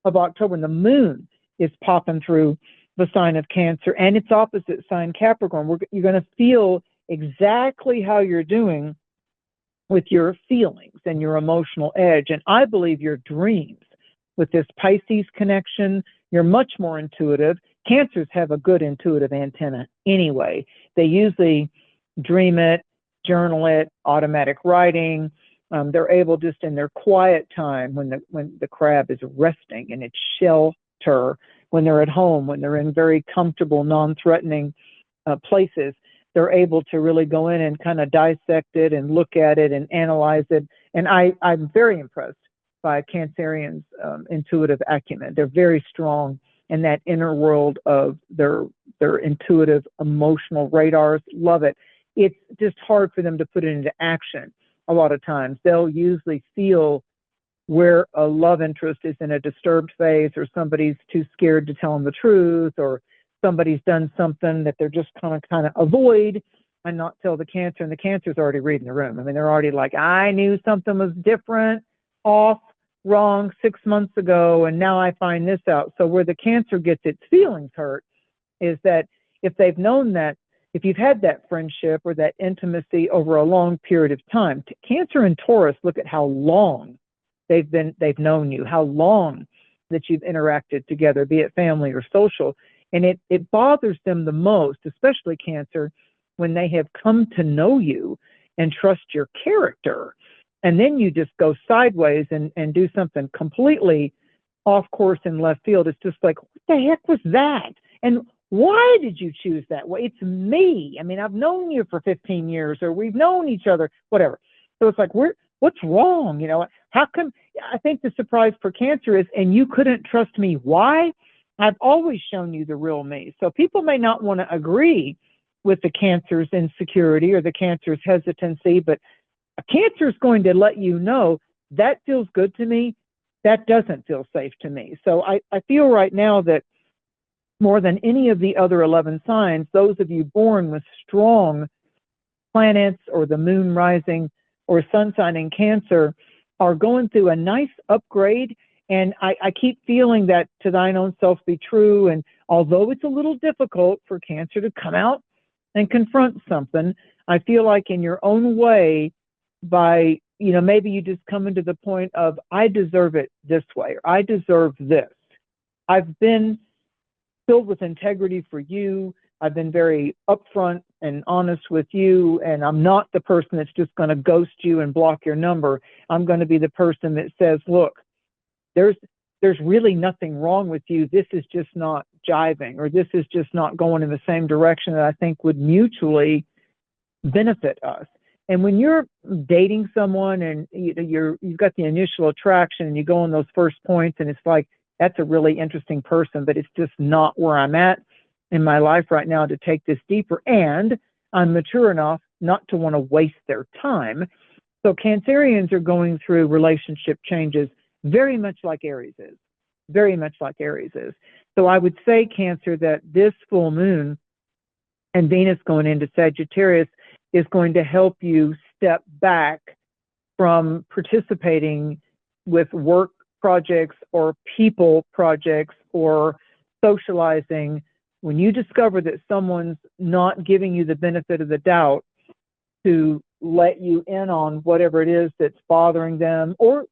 of October, when the moon is popping through the sign of Cancer and its opposite sign, Capricorn, you're going to feel exactly how you're doing with your feelings and your emotional edge. And I believe your dreams with this Pisces connection, you're much more intuitive. Cancers have a good intuitive antenna anyway. They usually dream it, journal it, automatic writing. They're able, just in their quiet time, when the crab is resting in its shelter, when they're at home, when they're in very comfortable, non-threatening places, they're able to really go in and kind of dissect it and look at it and analyze it. And I'm very impressed by Cancerians' intuitive acumen. They're very strong in that inner world of their intuitive, emotional radars. Love it. It's just hard for them to put it into action a lot of times. They'll usually feel where a love interest is in a disturbed phase, or somebody's too scared to tell them the truth, or somebody's done something that they're just kind of avoid and not tell the Cancer, and the Cancer's already reading the room. I mean, they're already like, I knew something was different, off, wrong 6 months ago, and now I find this out. So where the Cancer gets its feelings hurt is that if they've known that, if you've had that friendship or that intimacy over a long period of time, Cancer and Taurus, look at how long they've known you, how long that you've interacted together, be it family or social. And it bothers them the most, especially Cancer, when they have come to know you and trust your character. And then you just go sideways and do something completely off course in left field. It's just like, what the heck was that? And why did you choose that way? It's me. I mean, I've known you for 15 years, or we've known each other, whatever. So it's like, what's wrong? You know, how come? I think the surprise for Cancer is, and you couldn't trust me. Why? I've always shown you the real me. So people may not want to agree with the Cancer's insecurity or the Cancer's hesitancy, but a Cancer is going to let you know that feels good to me. That doesn't feel safe to me. So I feel right now that more than any of the other 11 signs, those of you born with strong planets or the moon rising or sun sign in Cancer are going through a nice upgrade. And I keep feeling that to thine own self be true. And although it's a little difficult for Cancer to come out and confront something, I feel like in your own way, by, you know, maybe you just come into the point of, I deserve it this way, or I deserve this. I've been filled with integrity for you. I've been very upfront and honest with you, and I'm not the person that's just going to ghost you and block your number. I'm going to be the person that says, look, there's really nothing wrong with you. This is just not jiving, or this is just not going in the same direction that I think would mutually benefit us. And when you're dating someone and you've got the initial attraction and you go on those first points and it's like, that's a really interesting person, but it's just not where I'm at in my life right now to take this deeper. And I'm mature enough not to want to waste their time. So Cancerians are going through relationship changes very much like Aries is. Very much like Aries is. So I would say, Cancer, that this full moon and Venus going into Sagittarius is going to help you step back from participating with work projects or people projects or socializing. When you discover that someone's not giving you the benefit of the doubt, to let you in on whatever it is that's bothering them or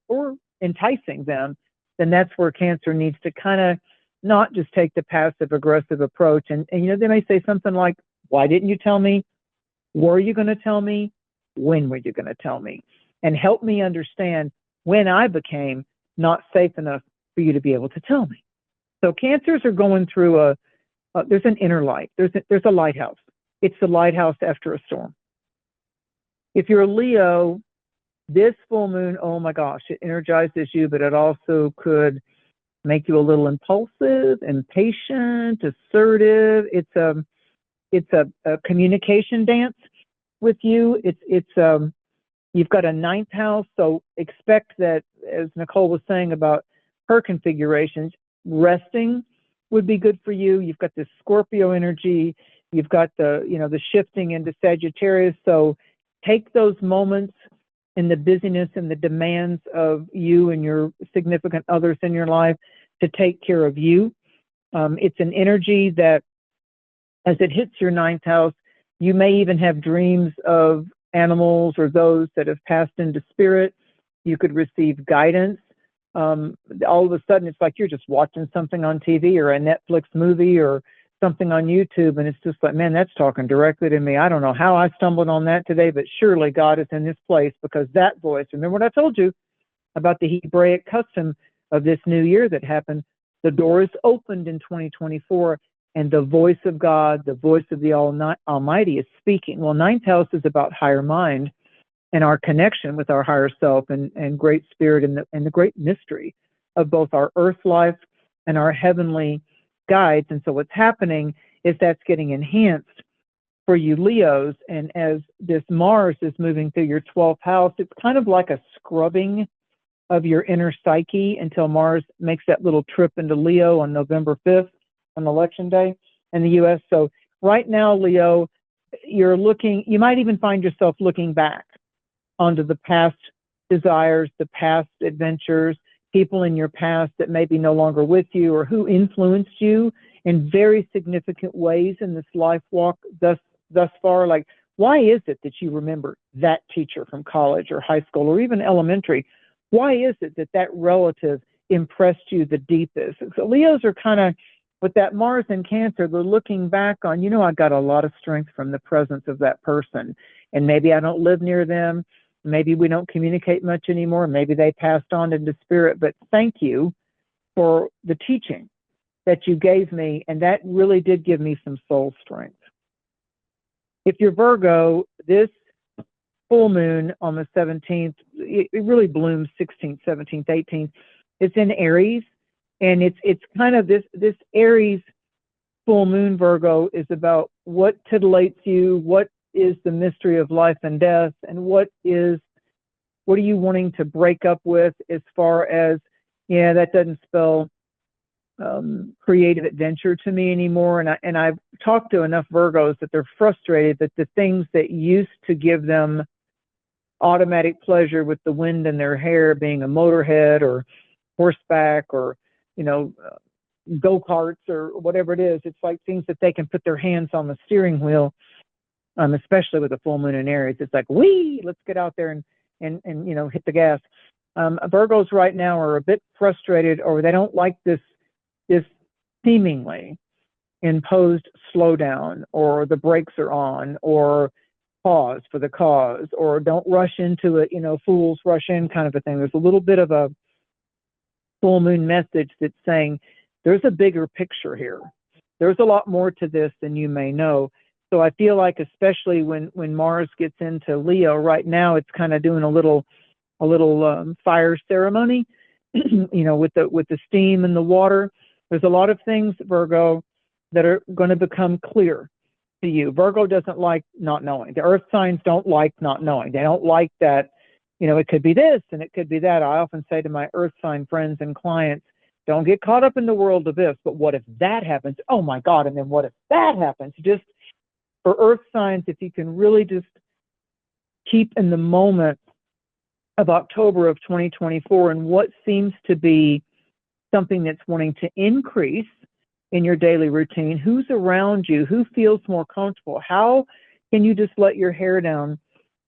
enticing them, then that's where Cancer needs to kind of not just take the passive aggressive approach. And you know, they may say something like, why didn't you tell me? Were you going to tell me? When were you going to tell me? And help me understand when I became not safe enough for you to be able to tell me. So Cancers are going through there's an inner light. There's a lighthouse. It's the lighthouse after a storm. If you're a Leo, this full moon, oh my gosh, it energizes you, but it also could make you a little impulsive, impatient, assertive. It's a communication dance with you. You've got a ninth house, so expect that, as Nicole was saying about her configurations, resting would be good for you. You've got this Scorpio energy. You've got the shifting into Sagittarius. So take those moments in the busyness and the demands of you and your significant others in your life to take care of you. It's an energy that, as it hits your ninth house, you may even have dreams of animals or those that have passed into spirit. You could receive guidance. All of a sudden, it's like you're just watching something on TV or a Netflix movie or something on YouTube, and it's just like, man, that's talking directly to me. I don't know how I stumbled on that today, but surely God is in this place, because that voice, remember what I told you about the Hebraic custom of this new year that happened? The door is opened in 2024, and the voice of God, the voice of the Almighty is speaking. Well, ninth house is about higher mind and our connection with our higher self and great spirit and the great mystery of both our earth life and our heavenly guides. And so what's happening is that's getting enhanced for you Leos. And as this Mars is moving through your 12th house, it's kind of like a scrubbing of your inner psyche until Mars makes that little trip into Leo on November 5th on election day in the US. So right now, Leo, you might even find yourself looking back onto the past desires, the past adventures, people in your past that may be no longer with you or who influenced you in very significant ways in this life walk thus far. Like, why is it that you remember that teacher from college or high school or even elementary? Why is it that relative impressed you the deepest? So Leos are kind of, with that Mars in Cancer, they're looking back on, I got a lot of strength from the presence of that person. And maybe I don't live near them. Maybe we don't communicate much anymore. Maybe they passed on into spirit. But thank you for the teaching that you gave me. And that really did give me some soul strength. If you're Virgo, this full moon on the 17th, it really blooms 16th, 17th, 18th. It's in Aries. And it's kind of this Aries full moon, Virgo, is about what titillates you, what is the mystery of life and death, and what are you wanting to break up with, as far as, that doesn't spell creative adventure to me anymore. And I've talked to enough Virgos that they're frustrated that the things that used to give them automatic pleasure, with the wind in their hair, being a motorhead or horseback or go-karts or whatever it is, it's like things that they can put their hands on the steering wheel, especially with a full moon in Aries. It's like, let's get out there and hit the gas. Virgos right now are a bit frustrated, or they don't like this seemingly imposed slowdown, or the brakes are on, or pause for the cause, or don't rush into it, fools rush in kind of a thing. There's a little bit of a full moon message that's saying there's a bigger picture here. There's a lot more to this than you may know. So I feel like, especially when Mars gets into Leo right now, it's kind of doing a little fire ceremony, with the steam and the water. There's a lot of things, Virgo, that are going to become clear to you. Virgo doesn't like not knowing. The earth signs don't like not knowing. They don't like that, it could be this and it could be that. I often say to my earth sign friends and clients, don't get caught up in the world of this, but what if that happens? Oh my God. And then what if that happens? Just for earth signs, if you can really just keep in the moment of October of 2024 and what seems to be something that's wanting to increase in your daily routine, who's around you, who feels more comfortable, how can you just let your hair down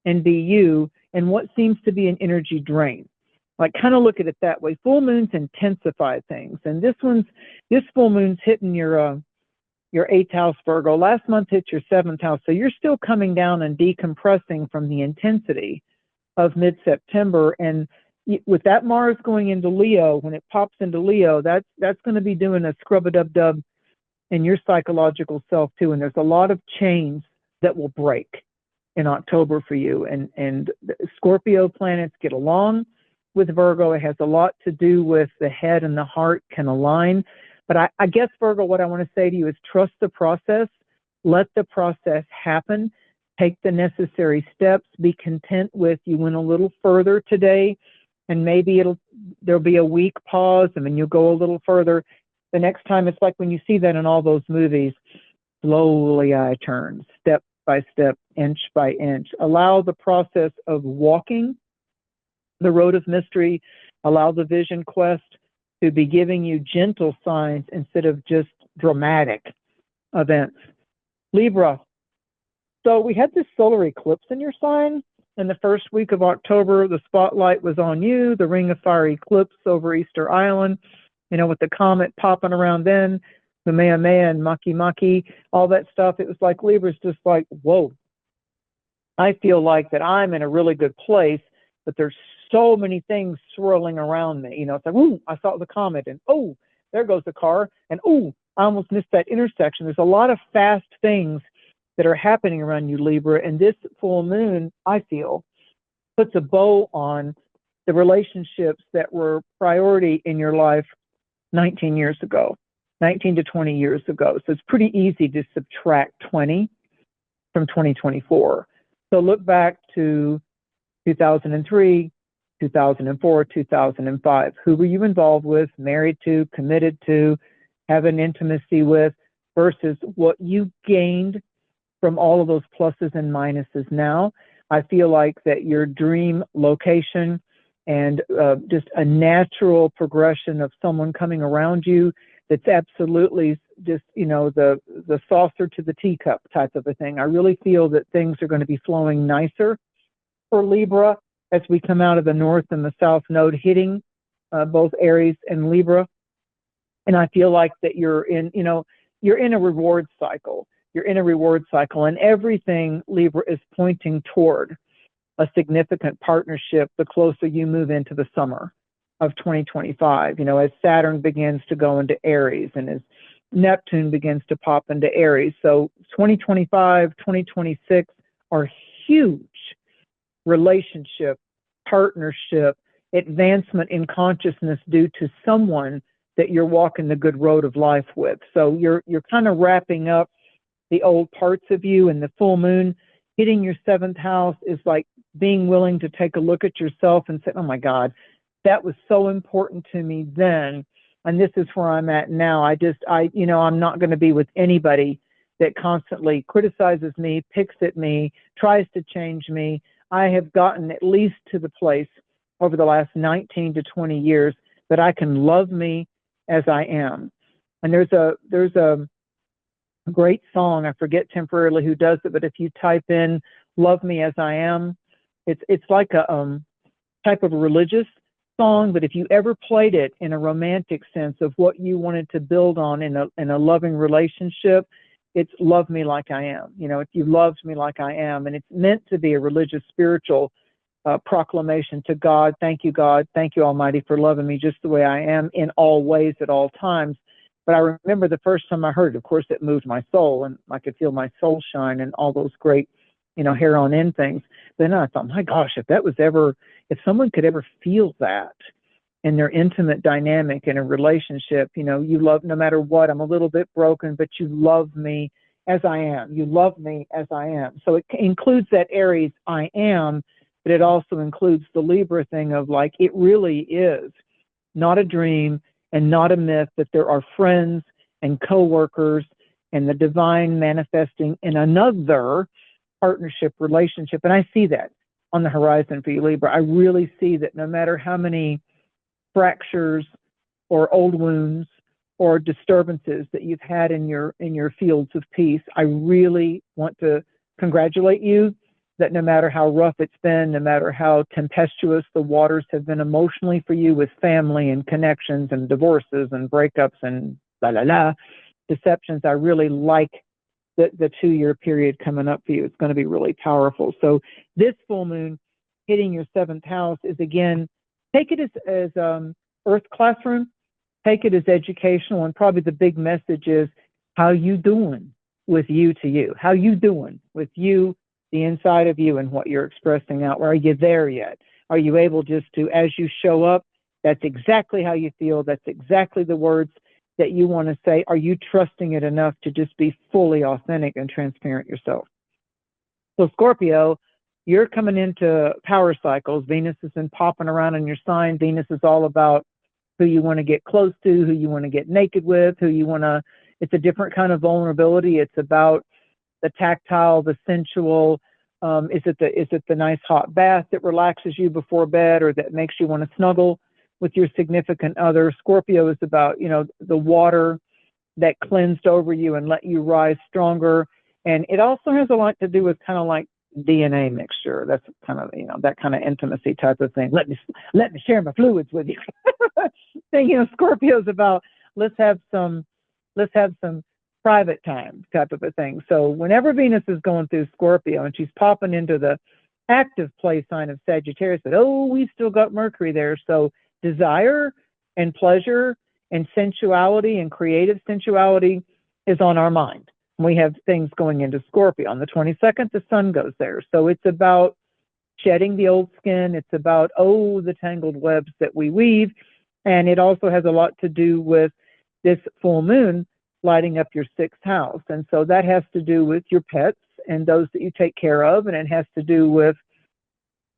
and be you and what seems to be an energy drain. Like, kind of look at it that way. Full moons intensify things. And this full moon's hitting your 8th house, Virgo. Last month hit your 7th house. So you're still coming down and decompressing from the intensity of mid-September. And with that Mars going into Leo, when it pops into Leo, that's going to be doing a scrub-a-dub-dub in your psychological self too. And there's a lot of chains that will break in October for you. And Scorpio planets get along with Virgo. It has a lot to do with the head and the heart can align. But I guess, Virgo, what I want to say to you is trust the process. Let the process happen. Take the necessary steps. Be content with you went a little further today, and maybe there'll be a week pause, and then you'll go a little further. The next time, it's like when you see that in all those movies, slowly I turn, step by step, inch by inch. Allow the process of walking the road of mystery, allow the vision quest to be giving you gentle signs instead of just dramatic events. Libra. So we had this solar eclipse in your sign. In the first week of October, the spotlight was on you, the ring of fire eclipse over Easter Island, with the comet popping around then, the Mea and Maki Maki, all that stuff. It was like Libra's just like, whoa. I feel like that I'm in a really good place, but there's so many things swirling around me. It's like, ooh, I saw the comet, and oh, there goes the car, and ooh, I almost missed that intersection. There's a lot of fast things that are happening around you, Libra, and this full moon, I feel, puts a bow on the relationships that were priority in your life 19 to 20 years ago. So it's pretty easy to subtract 20 from 2024. So look back to 2003, 2004, 2005. Who were you involved with, married to, committed to, having intimacy with, versus what you gained from all of those pluses and minuses now? I feel like that your dream location and just a natural progression of someone coming around you that's absolutely just, the saucer to the teacup type of a thing. I really feel that things are going to be flowing nicer for Libra as we come out of the north and the south node hitting both Aries and Libra. And I feel like that you're in a reward cycle. You're in a reward cycle, and everything, Libra, is pointing toward a significant partnership the closer you move into the summer of 2025. As Saturn begins to go into Aries and as Neptune begins to pop into Aries. So 2025, 2026 are huge relationship, partnership, advancement in consciousness due to someone that you're walking the good road of life with. So you're kind of wrapping up the old parts of you, and the full moon hitting your 7th house is like being willing to take a look at yourself and say, oh my God, that was so important to me then, and this is where I'm at now. I'm not going to be with anybody that constantly criticizes me, picks at me, tries to change me. I have gotten at least to the place over the last 19 to 20 years that I can love me as I am. And there's a great song, I forget temporarily who does it, but if you type in "Love Me as I Am," it's like a type of religious song, but if you ever played it in a romantic sense of what you wanted to build on in a loving relationship, it's "Love Me Like I Am." If you loved me like I am, and it's meant to be a religious, spiritual proclamation to God. Thank you, God. Thank you, Almighty, for loving me just the way I am in all ways at all times. But I remember the first time I heard it, of course, it moved my soul, and I could feel my soul shine and all those great, hair on end things. Then I thought, my gosh, if someone could ever feel that in their intimate dynamic in a relationship, you love no matter what, I'm a little bit broken, but you love me as I am. You love me as I am. So it includes that Aries I am, but it also includes the Libra thing of like, it really is not a dream and not a myth that there are friends and coworkers and the divine manifesting in another partnership relationship. And I see that on the horizon for you, Libra. I really see that no matter how many fractures or old wounds or disturbances that you've had in your fields of peace, I really want to congratulate you that no matter how rough it's been, no matter how tempestuous the waters have been emotionally for you with family and connections and divorces and breakups and deceptions, I really like the 2-year period coming up for you. It's going to be really powerful. So this full moon hitting your 7th house is, again, take it as Earth classroom, take it as educational, and probably the big message is, how you doing with you to you? How you doing with you, the inside of you, and what you're expressing out? Are you there yet? Are you able just to, as you show up, that's exactly how you feel, that's exactly the words that you want to say? Are you trusting it enough to just be fully authentic and transparent yourself? So Scorpio, you're coming into power cycles. Venus has been popping around in your sign. Venus is all about who you want to get close to, who you want to get naked with, who you want to, it's a different kind of vulnerability. It's about the tactile, the sensual. Is it the nice hot bath that relaxes you before bed, or that makes you want to snuggle with your significant other? Scorpio is about, the water that cleansed over you and let you rise stronger. And it also has a lot to do with kind of like DNA mixture. That's kind of, that kind of intimacy type of thing. Let me share my fluids with you. Scorpio's about, let's have some private time type of a thing. So whenever Venus is going through Scorpio and she's popping into the active play sign of Sagittarius, but we still got Mercury there. So desire and pleasure and sensuality and creative sensuality is on our mind. We have things going into Scorpio. On the 22nd, the sun goes there. So it's about shedding the old skin. It's about, the tangled webs that we weave. And it also has a lot to do with this full moon lighting up your 6th house. And so that has to do with your pets and those that you take care of. And it has to do with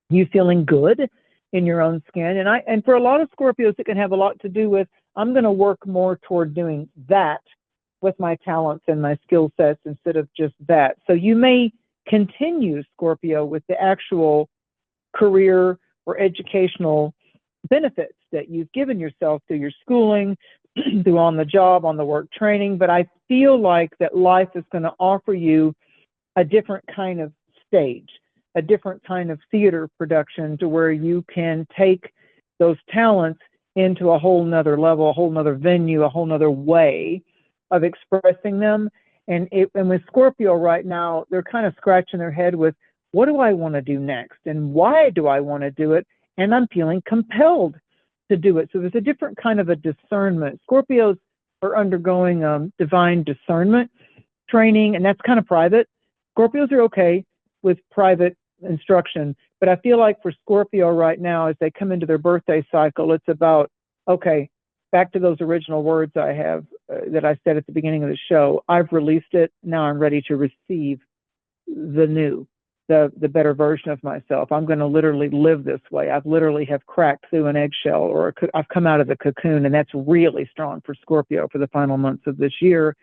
you feeling good in your own skin. And for a lot of Scorpios, it can have a lot to do with, I'm going to work more toward doing that with my talents and my skill sets instead of just that. So you may continue, Scorpio, with the actual career or educational benefits that you've given yourself through your schooling, through on the job, on the work training. But I feel like that life is going to offer you a different kind of stage, a different kind of theater production, to where you can take those talents into a whole nother level, a whole nother venue, a whole nother way of expressing them. And with Scorpio right now, they're kind of scratching their head with, what do I want to do next? And why do I want to do it? And I'm feeling compelled to do it. So there's a different kind of a discernment. Scorpios are undergoing divine discernment training, and that's kind of private. Scorpios are okay with private instruction, but I feel like for Scorpio right now, as they come into their birthday cycle, it's about, okay, back to those original words I have that I said at the beginning of the show. I've released it. Now I'm ready to receive the new, the better version of myself. I'm going to literally live this way. I've literally have cracked through an eggshell, or I've come out of the cocoon, and that's really strong for Scorpio for the final months of this year.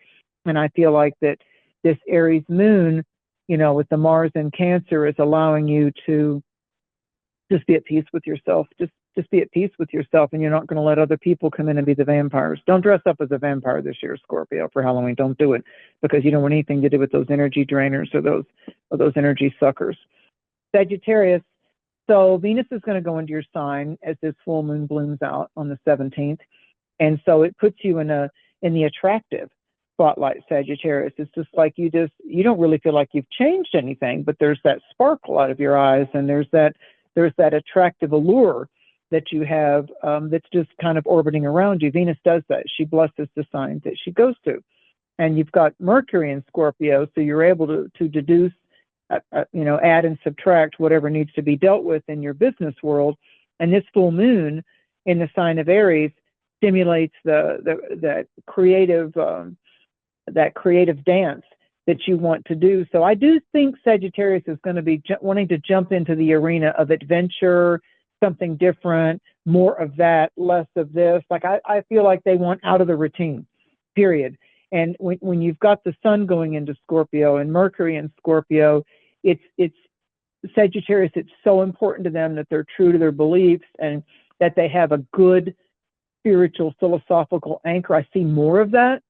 And I feel like that this Aries moon, with the Mars in Cancer, is allowing you to just be at peace with yourself. Just be at peace with yourself, and you're not going to let other people come in and be the vampires. Don't dress up as a vampire this year, Scorpio, for Halloween. Don't do it, because you don't want anything to do with those energy drainers or those energy suckers. Sagittarius. So Venus is going to go into your sign as this full moon blooms out on the 17th, and so it puts you in the attractive spotlight, Sagittarius. It's just like you don't really feel like you've changed anything, but there's that sparkle out of your eyes, and there's that attractive allure that you have that's just kind of orbiting around you. Venus does that. She blesses the signs that she goes to. And you've got Mercury in Scorpio, so you're able to deduce, add and subtract whatever needs to be dealt with in your business world. And this full moon in the sign of Aries stimulates that creative dance that you want to do. So I do think Sagittarius is going to be wanting to jump into the arena of adventure, something different, more of that, less of this. Like I feel like they want out of the routine, period. And when you've got the sun going into Scorpio and Mercury in Scorpio, it's Sagittarius, it's so important to them that they're true to their beliefs and that they have a good spiritual, philosophical anchor. I see more of that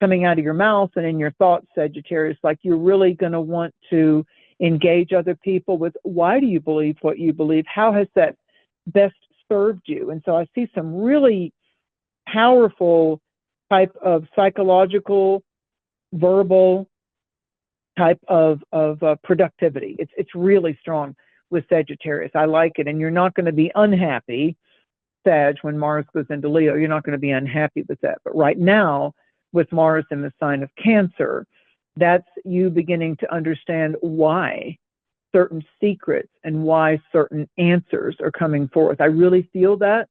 coming out of your mouth and in your thoughts, Sagittarius. Like you're really going to want to engage other people with, why do you believe what you believe? How has that best served you? And so I see some really powerful type of psychological, verbal type of productivity. It's really strong with Sagittarius. I like it. And you're not going to be unhappy, Sag, when Mars goes into Leo. You're not going to be unhappy with that. But right now, with Mars in the sign of Cancer, that's you beginning to understand why certain secrets and why certain answers are coming forth. I really feel that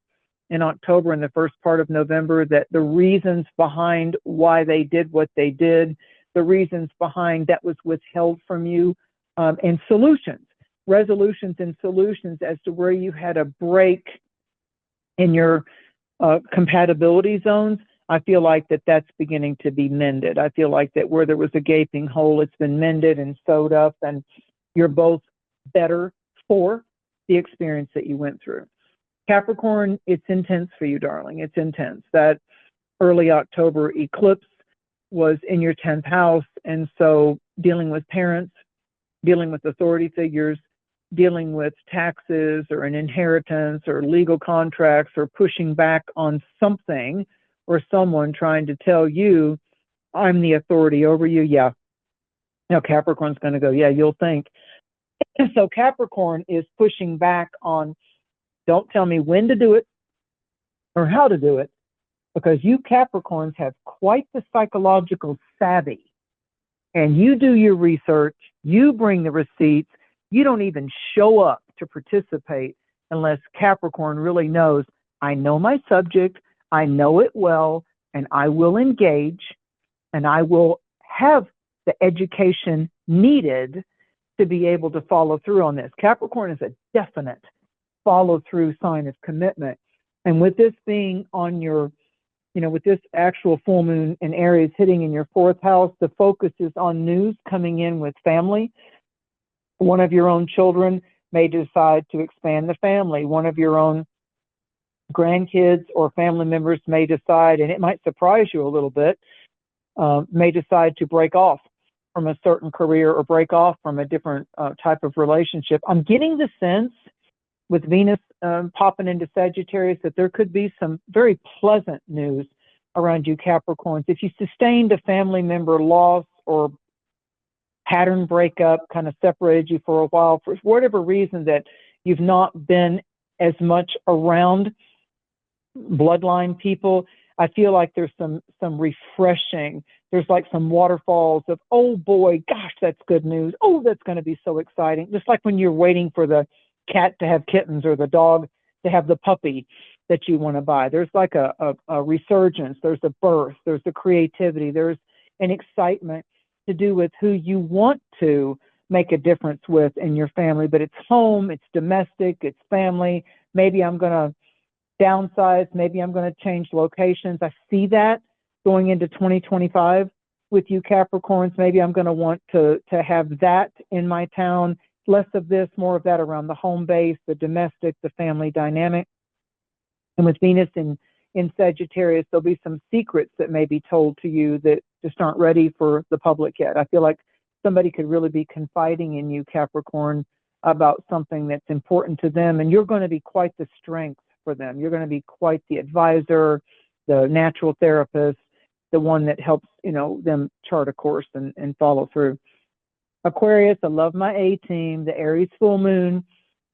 in October and the first part of November, that the reasons behind why they did what they did, the reasons behind that was withheld from you, and solutions, resolutions and solutions as to where you had a break in your compatibility zones. I feel like that's beginning to be mended. I feel like that where there was a gaping hole, it's been mended and sewed up, and you're both better for the experience that you went through. Capricorn, it's intense for you, darling. It's intense. That early October eclipse was in your 10th house, and so dealing with parents, dealing with authority figures, dealing with taxes or an inheritance or legal contracts, or pushing back on something or someone trying to tell you, I'm the authority over you. Yeah. Now Capricorn's going to go, yeah, you'll think. And so Capricorn is pushing back on, don't tell me when to do it or how to do it, because you Capricorns have quite the psychological savvy. And you do your research, you bring the receipts, you don't even show up to participate unless Capricorn really knows, I know my subject, I know it well, and I will engage, and I will have the education needed to be able to follow through on this. Capricorn is a definite follow through sign of commitment. And with this being on your, with this actual full moon in Aries hitting in your 4th house, the focus is on news coming in with family. One of your own children may decide to expand the family. One of your own grandkids or family members may decide, and it might surprise you a little bit, may decide to break off from a certain career or break off from a different type of relationship. I'm getting the sense with Venus popping into Sagittarius that there could be some very pleasant news around you Capricorns. If you sustained a family member loss or pattern breakup, kind of separated you for a while, for whatever reason that you've not been as much around bloodline people, I feel like there's some refreshing. There's like some waterfalls of, oh boy, gosh, that's good news. Oh, that's going to be so exciting. Just like when you're waiting for the cat to have kittens or the dog to have the puppy that you want to buy. There's like a resurgence. There's a birth. There's a creativity. There's an excitement to do with who you want to make a difference with in your family. But it's home, it's domestic, it's family. Maybe I'm going to downsize. Maybe I'm going to change locations. I see that going into 2025 with you Capricorns. Maybe I'm going to want to have that in my town. Less of this, more of that around the home base, the domestic, the family dynamic. And with Venus in Sagittarius, there'll be some secrets that may be told to you that just aren't ready for the public yet. I feel like somebody could really be confiding in you, Capricorn, about something that's important to them. And you're going to be quite the strength for them. You're going to be quite the advisor, the natural therapist, the one that helps, them chart a course and follow through. Aquarius, I love my A-team. The Aries full moon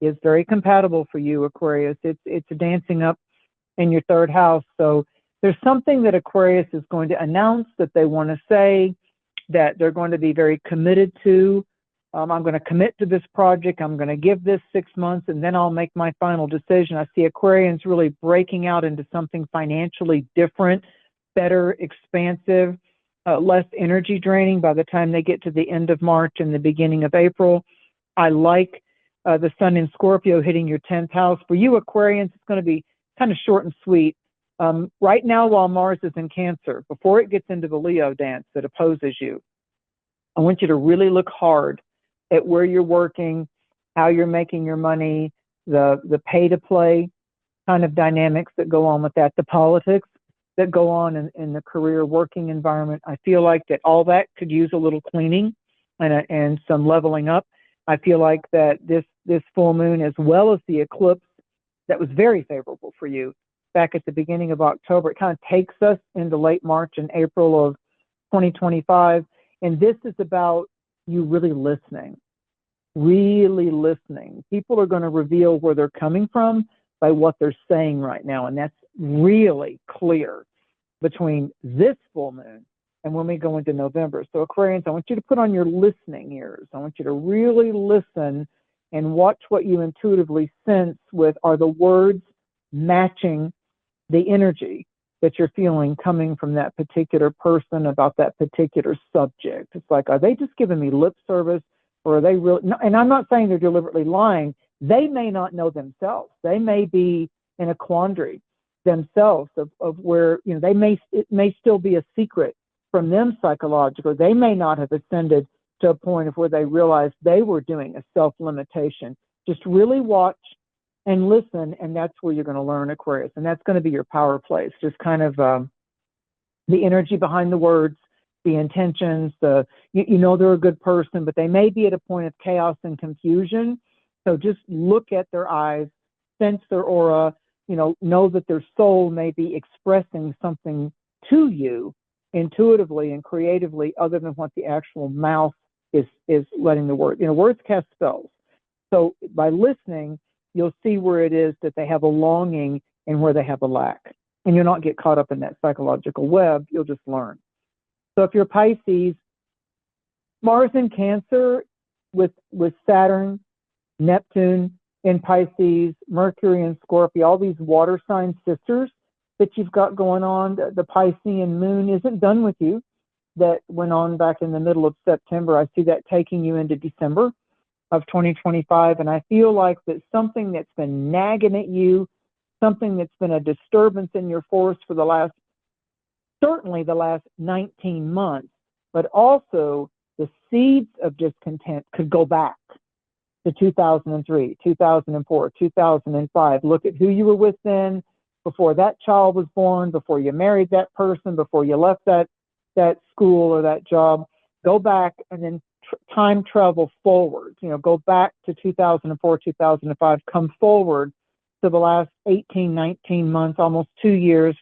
is very compatible for you, Aquarius. It's dancing up in your 3rd house. So there's something that Aquarius is going to announce, that they want to say, that they're going to be very committed to. I'm going to commit to this project. I'm going to give this 6 months, and then I'll make my final decision. I see Aquarians really breaking out into something financially different, better, expansive, less energy draining by the time they get to the end of March and the beginning of April. I like the sun in Scorpio hitting your 10th house. For you Aquarians, it's going to be kind of short and sweet. Right now, while Mars is in Cancer, before it gets into the Leo dance that opposes you, I want you to really look hard at where you're working, how you're making your money, the pay to play kind of dynamics that go on with that, the politics that go on in the career working environment. I feel like that all that could use a little cleaning and some leveling up. I feel like that this full moon, as well as the eclipse that was very favorable for you back at the beginning of October, it kind of takes us into late March and April of 2025. And this is about you really listening, really listening. People are going to reveal where they're coming from by what they're saying right now. And that's really clear between this full moon and when we go into November. So Aquarians, I want you to put on your listening ears. I want you to really listen and watch what you intuitively sense with, are the words matching the energy that you're feeling coming from that particular person about that particular subject. It's like, are they just giving me lip service, or are they really? No, and I'm not saying they're deliberately lying. They may not know themselves. They may be in a quandary themselves of where, you know, it may still be a secret from them psychologically. They may not have ascended to a point of where they realized they were doing a self-limitation. Just really watch and listen, and that's where you're going to learn, Aquarius. And that's going to be your power place, just kind of the energy behind the words, the intentions, you know they're a good person, but they may be at a point of chaos and confusion. So just look at their eyes, sense their aura, know that their soul may be expressing something to you intuitively and creatively other than what the actual mouth is letting the word. Words cast spells. So by listening, you'll see where it is that they have a longing and where they have a lack. And you'll not get caught up in that psychological web. You'll just learn. So if you're Pisces, Mars in Cancer with Saturn, Neptune in Pisces, Mercury in Scorpio, all these water sign sisters that you've got going on, the Piscean moon isn't done with you. That went on back in the middle of September. I see that taking you into December of 2025. And I feel like that something that's been nagging at you, something that's been a disturbance in your force for certainly the last 19 months, but also the seeds of discontent could go back to 2003, 2004, 2005. Look at who you were with then, before that child was born, before you married that person, before you left that school or that job. Go back and then time travel forward. Go back to 2004, 2005, come forward to the last 18, 19 months, almost 2 years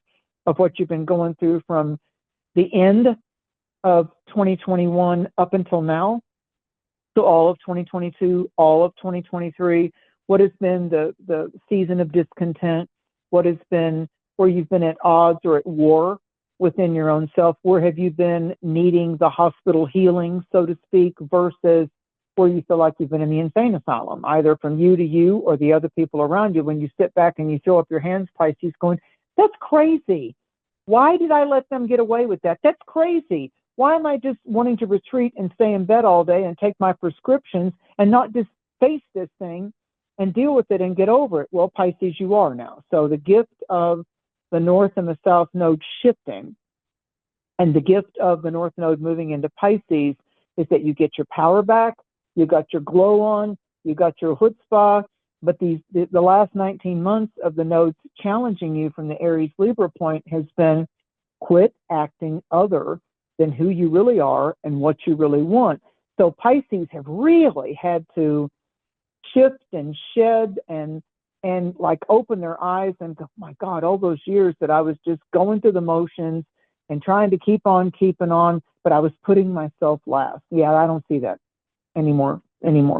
of what you've been going through from the end of 2021 up until now. So all of 2022, all of 2023, what has been the season of discontent? What has been where you've been at odds or at war within your own self? Where have you been needing the hospital healing, so to speak, versus where you feel like you've been in the insane asylum, either from you to you or the other people around you? When you sit back and you throw up your hands, Pisces, going, that's crazy. Why did I let them get away with that? That's crazy. Why am I just wanting to retreat and stay in bed all day and take my prescriptions and not just face this thing and deal with it and get over it? Well, Pisces, you are now. So the gift of the North and the South node shifting and the gift of the North node moving into Pisces is that you get your power back, you got your glow on, you got your chutzpah. But the last 19 months of the nodes challenging you from the Aries Libra point has been quit acting other than who you really are and what you really want. So Pisces have really had to shift and shed and like open their eyes and go, my God, all those years that I was just going through the motions and trying to keep on keeping on, but I was putting myself last. Yeah, I don't see that anymore,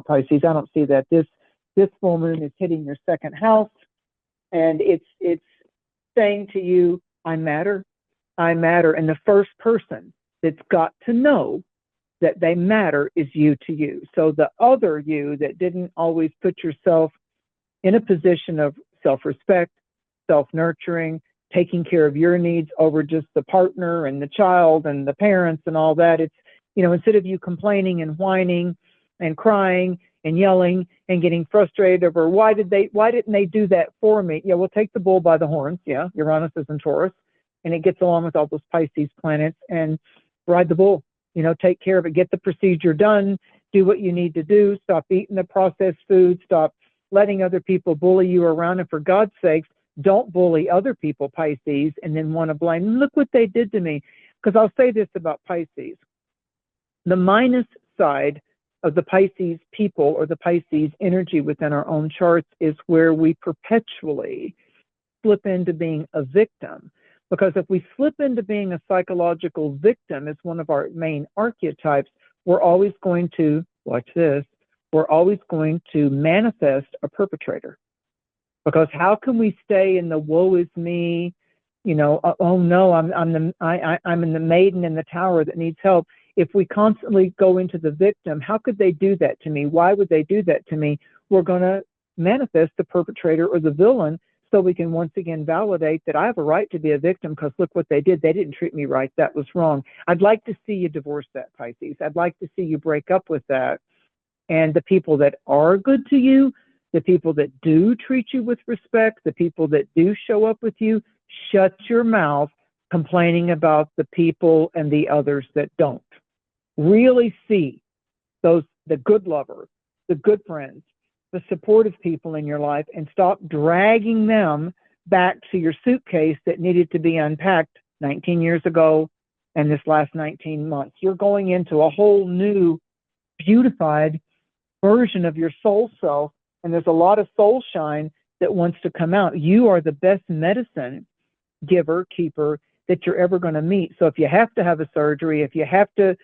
Pisces. I don't see that. This full moon is hitting your second house, and it's saying to you, I matter. And the first person that's got to know that they matter is you to you. So the other you that didn't always put yourself in a position of self-respect, self-nurturing, taking care of your needs over just the partner and the child and the parents and all that. It's, instead of you complaining and whining and crying and yelling and getting frustrated over why didn't they do that for me? Yeah, we'll take the bull by the horns. Yeah, Uranus is in Taurus, and it gets along with all those Pisces planets, and ride the bull. Take care of it. Get the procedure done. Do what you need to do. Stop eating the processed food. Stop letting other people bully you around. And for God's sakes, don't bully other people, Pisces, and then want to blame. Look what they did to me. Because I'll say this about Pisces. The minus side of the Pisces people or the Pisces energy within our own charts is where we perpetually slip into being a victim. Because if we slip into being a psychological victim as one of our main archetypes, we're always going to, watch this, we're always going to manifest a perpetrator. Because how can we stay in the woe is me, you know, oh no, I'm in the maiden in the tower that needs help. If we constantly go into the victim, how could they do that to me? Why would they do that to me? We're going to manifest the perpetrator or the villain, so we can once again validate that I have a right to be a victim because look what they did. They didn't treat me right. That was wrong. I'd like to see you divorce that, Pisces. I'd like to see you break up with that. And the people that are good to you, the people that do treat you with respect, the people that do show up with you, shut your mouth complaining about the people and the others that don't. Really see those, the good lovers, the good friends, the supportive people in your life, and stop dragging them back to your suitcase that needed to be unpacked 19 years ago and this last 19 months. You're going into a whole new beautified version of your soul self, and there's a lot of soul shine that wants to come out. You are the best medicine giver, keeper that you're ever going to meet. So if you have to have a surgery, if you have to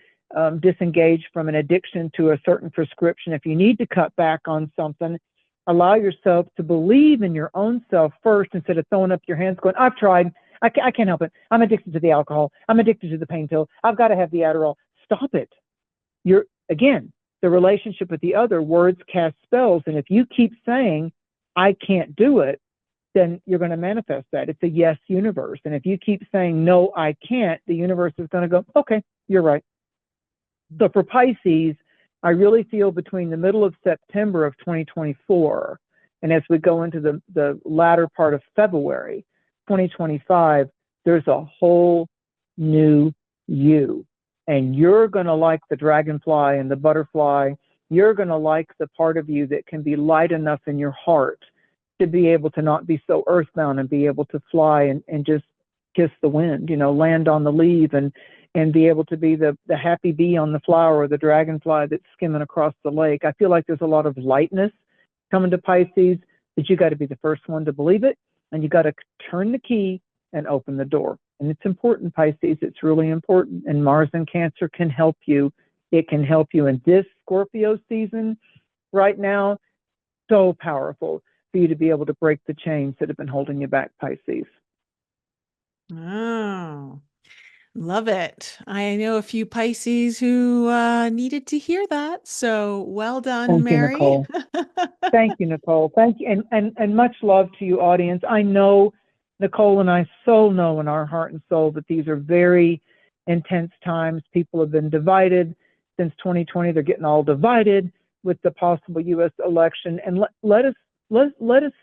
disengage from an addiction to a certain prescription, if you need to cut back on something, allow yourself to believe in your own self first instead of throwing up your hands going, I've tried, I can't help it, I'm addicted to the alcohol, I'm addicted to the pain pill, I've got to have the Adderall. Stop it. You're, again, the relationship with the other, words cast spells, and if you keep saying I can't do it, then you're going to manifest that. It's a yes universe. And if you keep saying no, I can't, the universe is going to go, okay, you're right. So for Pisces, I really feel between the middle of September of 2024 and as we go into the latter part of February 2025, there's a whole new you. And you're going to like the dragonfly and the butterfly. You're going to like the part of you that can be light enough in your heart to be able to not be so earthbound and be able to fly and just kiss the wind, you know, land on the leaf and be able to be the happy bee on the flower or the dragonfly that's skimming across the lake. I feel like there's a lot of lightness coming to Pisces, but you got to be the first one to believe it, and you got to turn the key and open the door. And it's important, Pisces. It's really important. And Mars in Cancer can help you. It can help you in this Scorpio season right now. So powerful for you to be able to break the chains that have been holding you back, Pisces. Oh, love it. I know a few Pisces who needed to hear that. So well done, Thank you, Mary. Nicole. Thank you, Nicole. Thank you. And much love to you, audience. I know Nicole and I so know in our heart and soul that these are very intense times. People have been divided since 2020. They're getting all divided with the possible U.S. election. And let us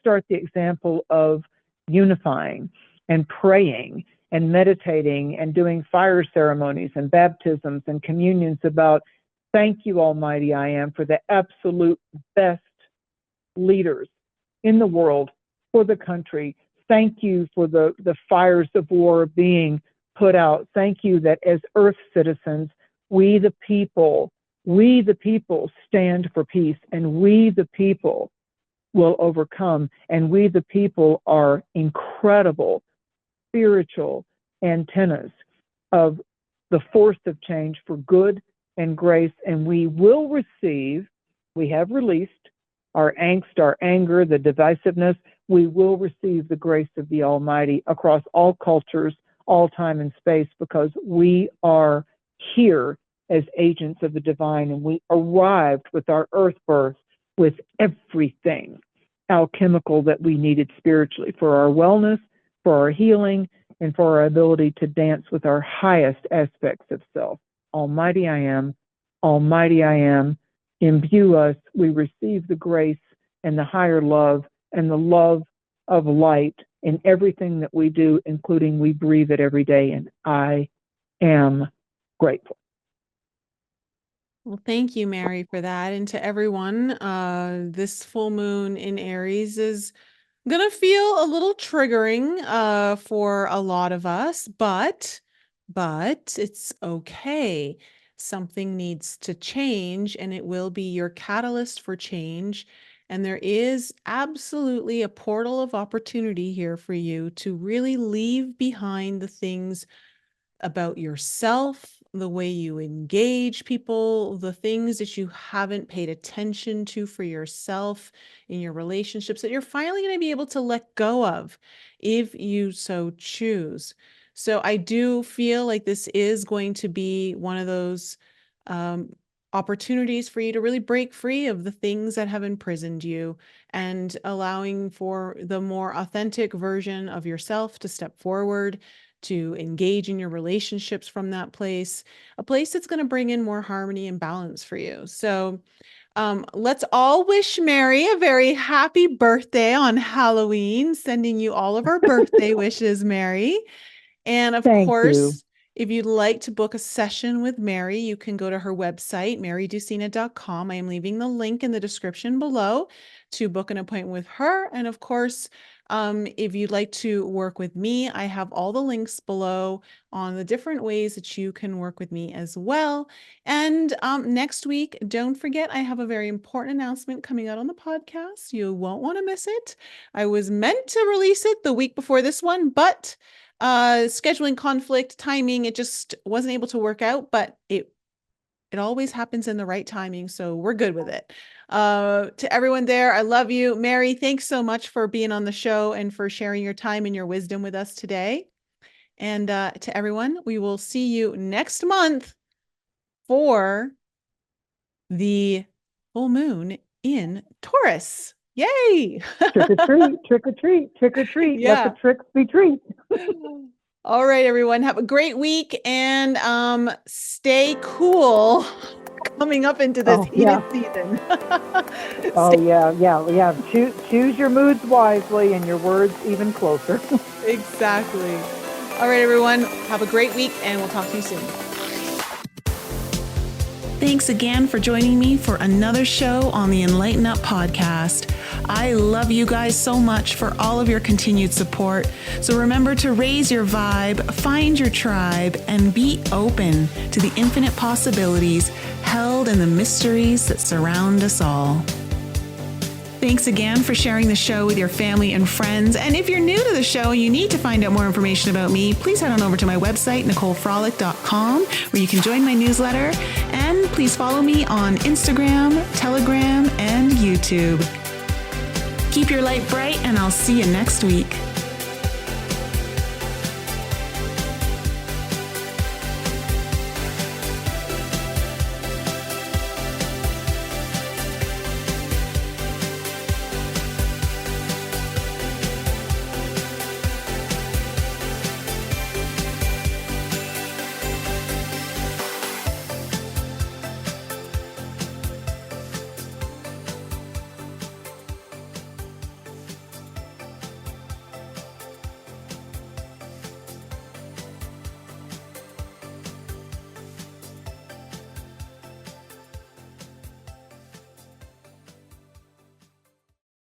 start the example of unifying and praying and meditating and doing fire ceremonies and baptisms and communions about thank you, Almighty I Am, for the absolute best leaders in the world for the country. Thank you for the fires of war being put out. Thank you that as Earth citizens, we the people stand for peace, and we the people will overcome. And we the people are incredible spiritual antennas of the force of change for good and grace. And we will receive, we have released our angst, our anger, the divisiveness. We will receive the grace of the Almighty across all cultures, all time and space, because we are here as agents of the divine, and we arrived with our earth birth with everything alchemical that we needed spiritually for our wellness, for our healing, and for our ability to dance with our highest aspects of self. Almighty I Am, Almighty I Am, imbue us. We receive the grace and the higher love and the love of light in everything that we do, including we breathe it every day, and I am grateful. Well, thank you, Mary, for that. And to everyone, this full moon in Aries is gonna feel a little triggering for a lot of us, but it's okay. something needs to change, and it will be your catalyst for change. And there is absolutely a portal of opportunity here for you to really leave behind the things about yourself, the way you engage people, the things that you haven't paid attention to for yourself in your relationships that you're finally going to be able to let go of if you so choose. So I do feel like this is going to be one of those opportunities for you to really break free of the things that have imprisoned you and allowing for the more authentic version of yourself to step forward, to engage in your relationships from that place, a place that's going to bring in more harmony and balance for you. So let's all wish Mary a very happy birthday on Halloween, sending you all of our birthday wishes, Mary. And of Thank you. course, if you'd like to book a session with Mary, you can go to her website, marydusina.com. I am leaving the link in the description below to book an appointment with her. And of course, if you'd like to work with me, I have all the links below on the different ways that you can work with me as well. And next week, don't forget, I have a very important announcement coming out on the podcast. You won't want to miss it. I was meant to release it the week before this one, but scheduling conflict, timing, it just wasn't able to work out, but it always happens in the right timing. So we're good with it. To everyone there, I love you. Mary, thanks so much for being on the show and for sharing your time and your wisdom with us today. And to everyone, we will see you next month for the full moon in Taurus. Yay! Trick or treat, trick or treat, trick or treat. Yeah. Let the tricks be treats. All right, everyone. Have a great week and stay cool coming up into this heated season. Yeah. Choose your moods wisely and your words even closer. Exactly. All right, everyone. Have a great week and we'll talk to you soon. Thanks again for joining me for another show on the Enlighten Up podcast. I love you guys so much for all of your continued support. So remember to raise your vibe, find your tribe, and be open to the infinite possibilities held in the mysteries that surround us all. Thanks again for sharing the show with your family and friends. And if you're new to the show and you need to find out more information about me, please head on over to my website, NicoleFrolick.com, where you can join my newsletter. And please follow me on Instagram, Telegram, and YouTube. Keep your light bright, and I'll see you next week.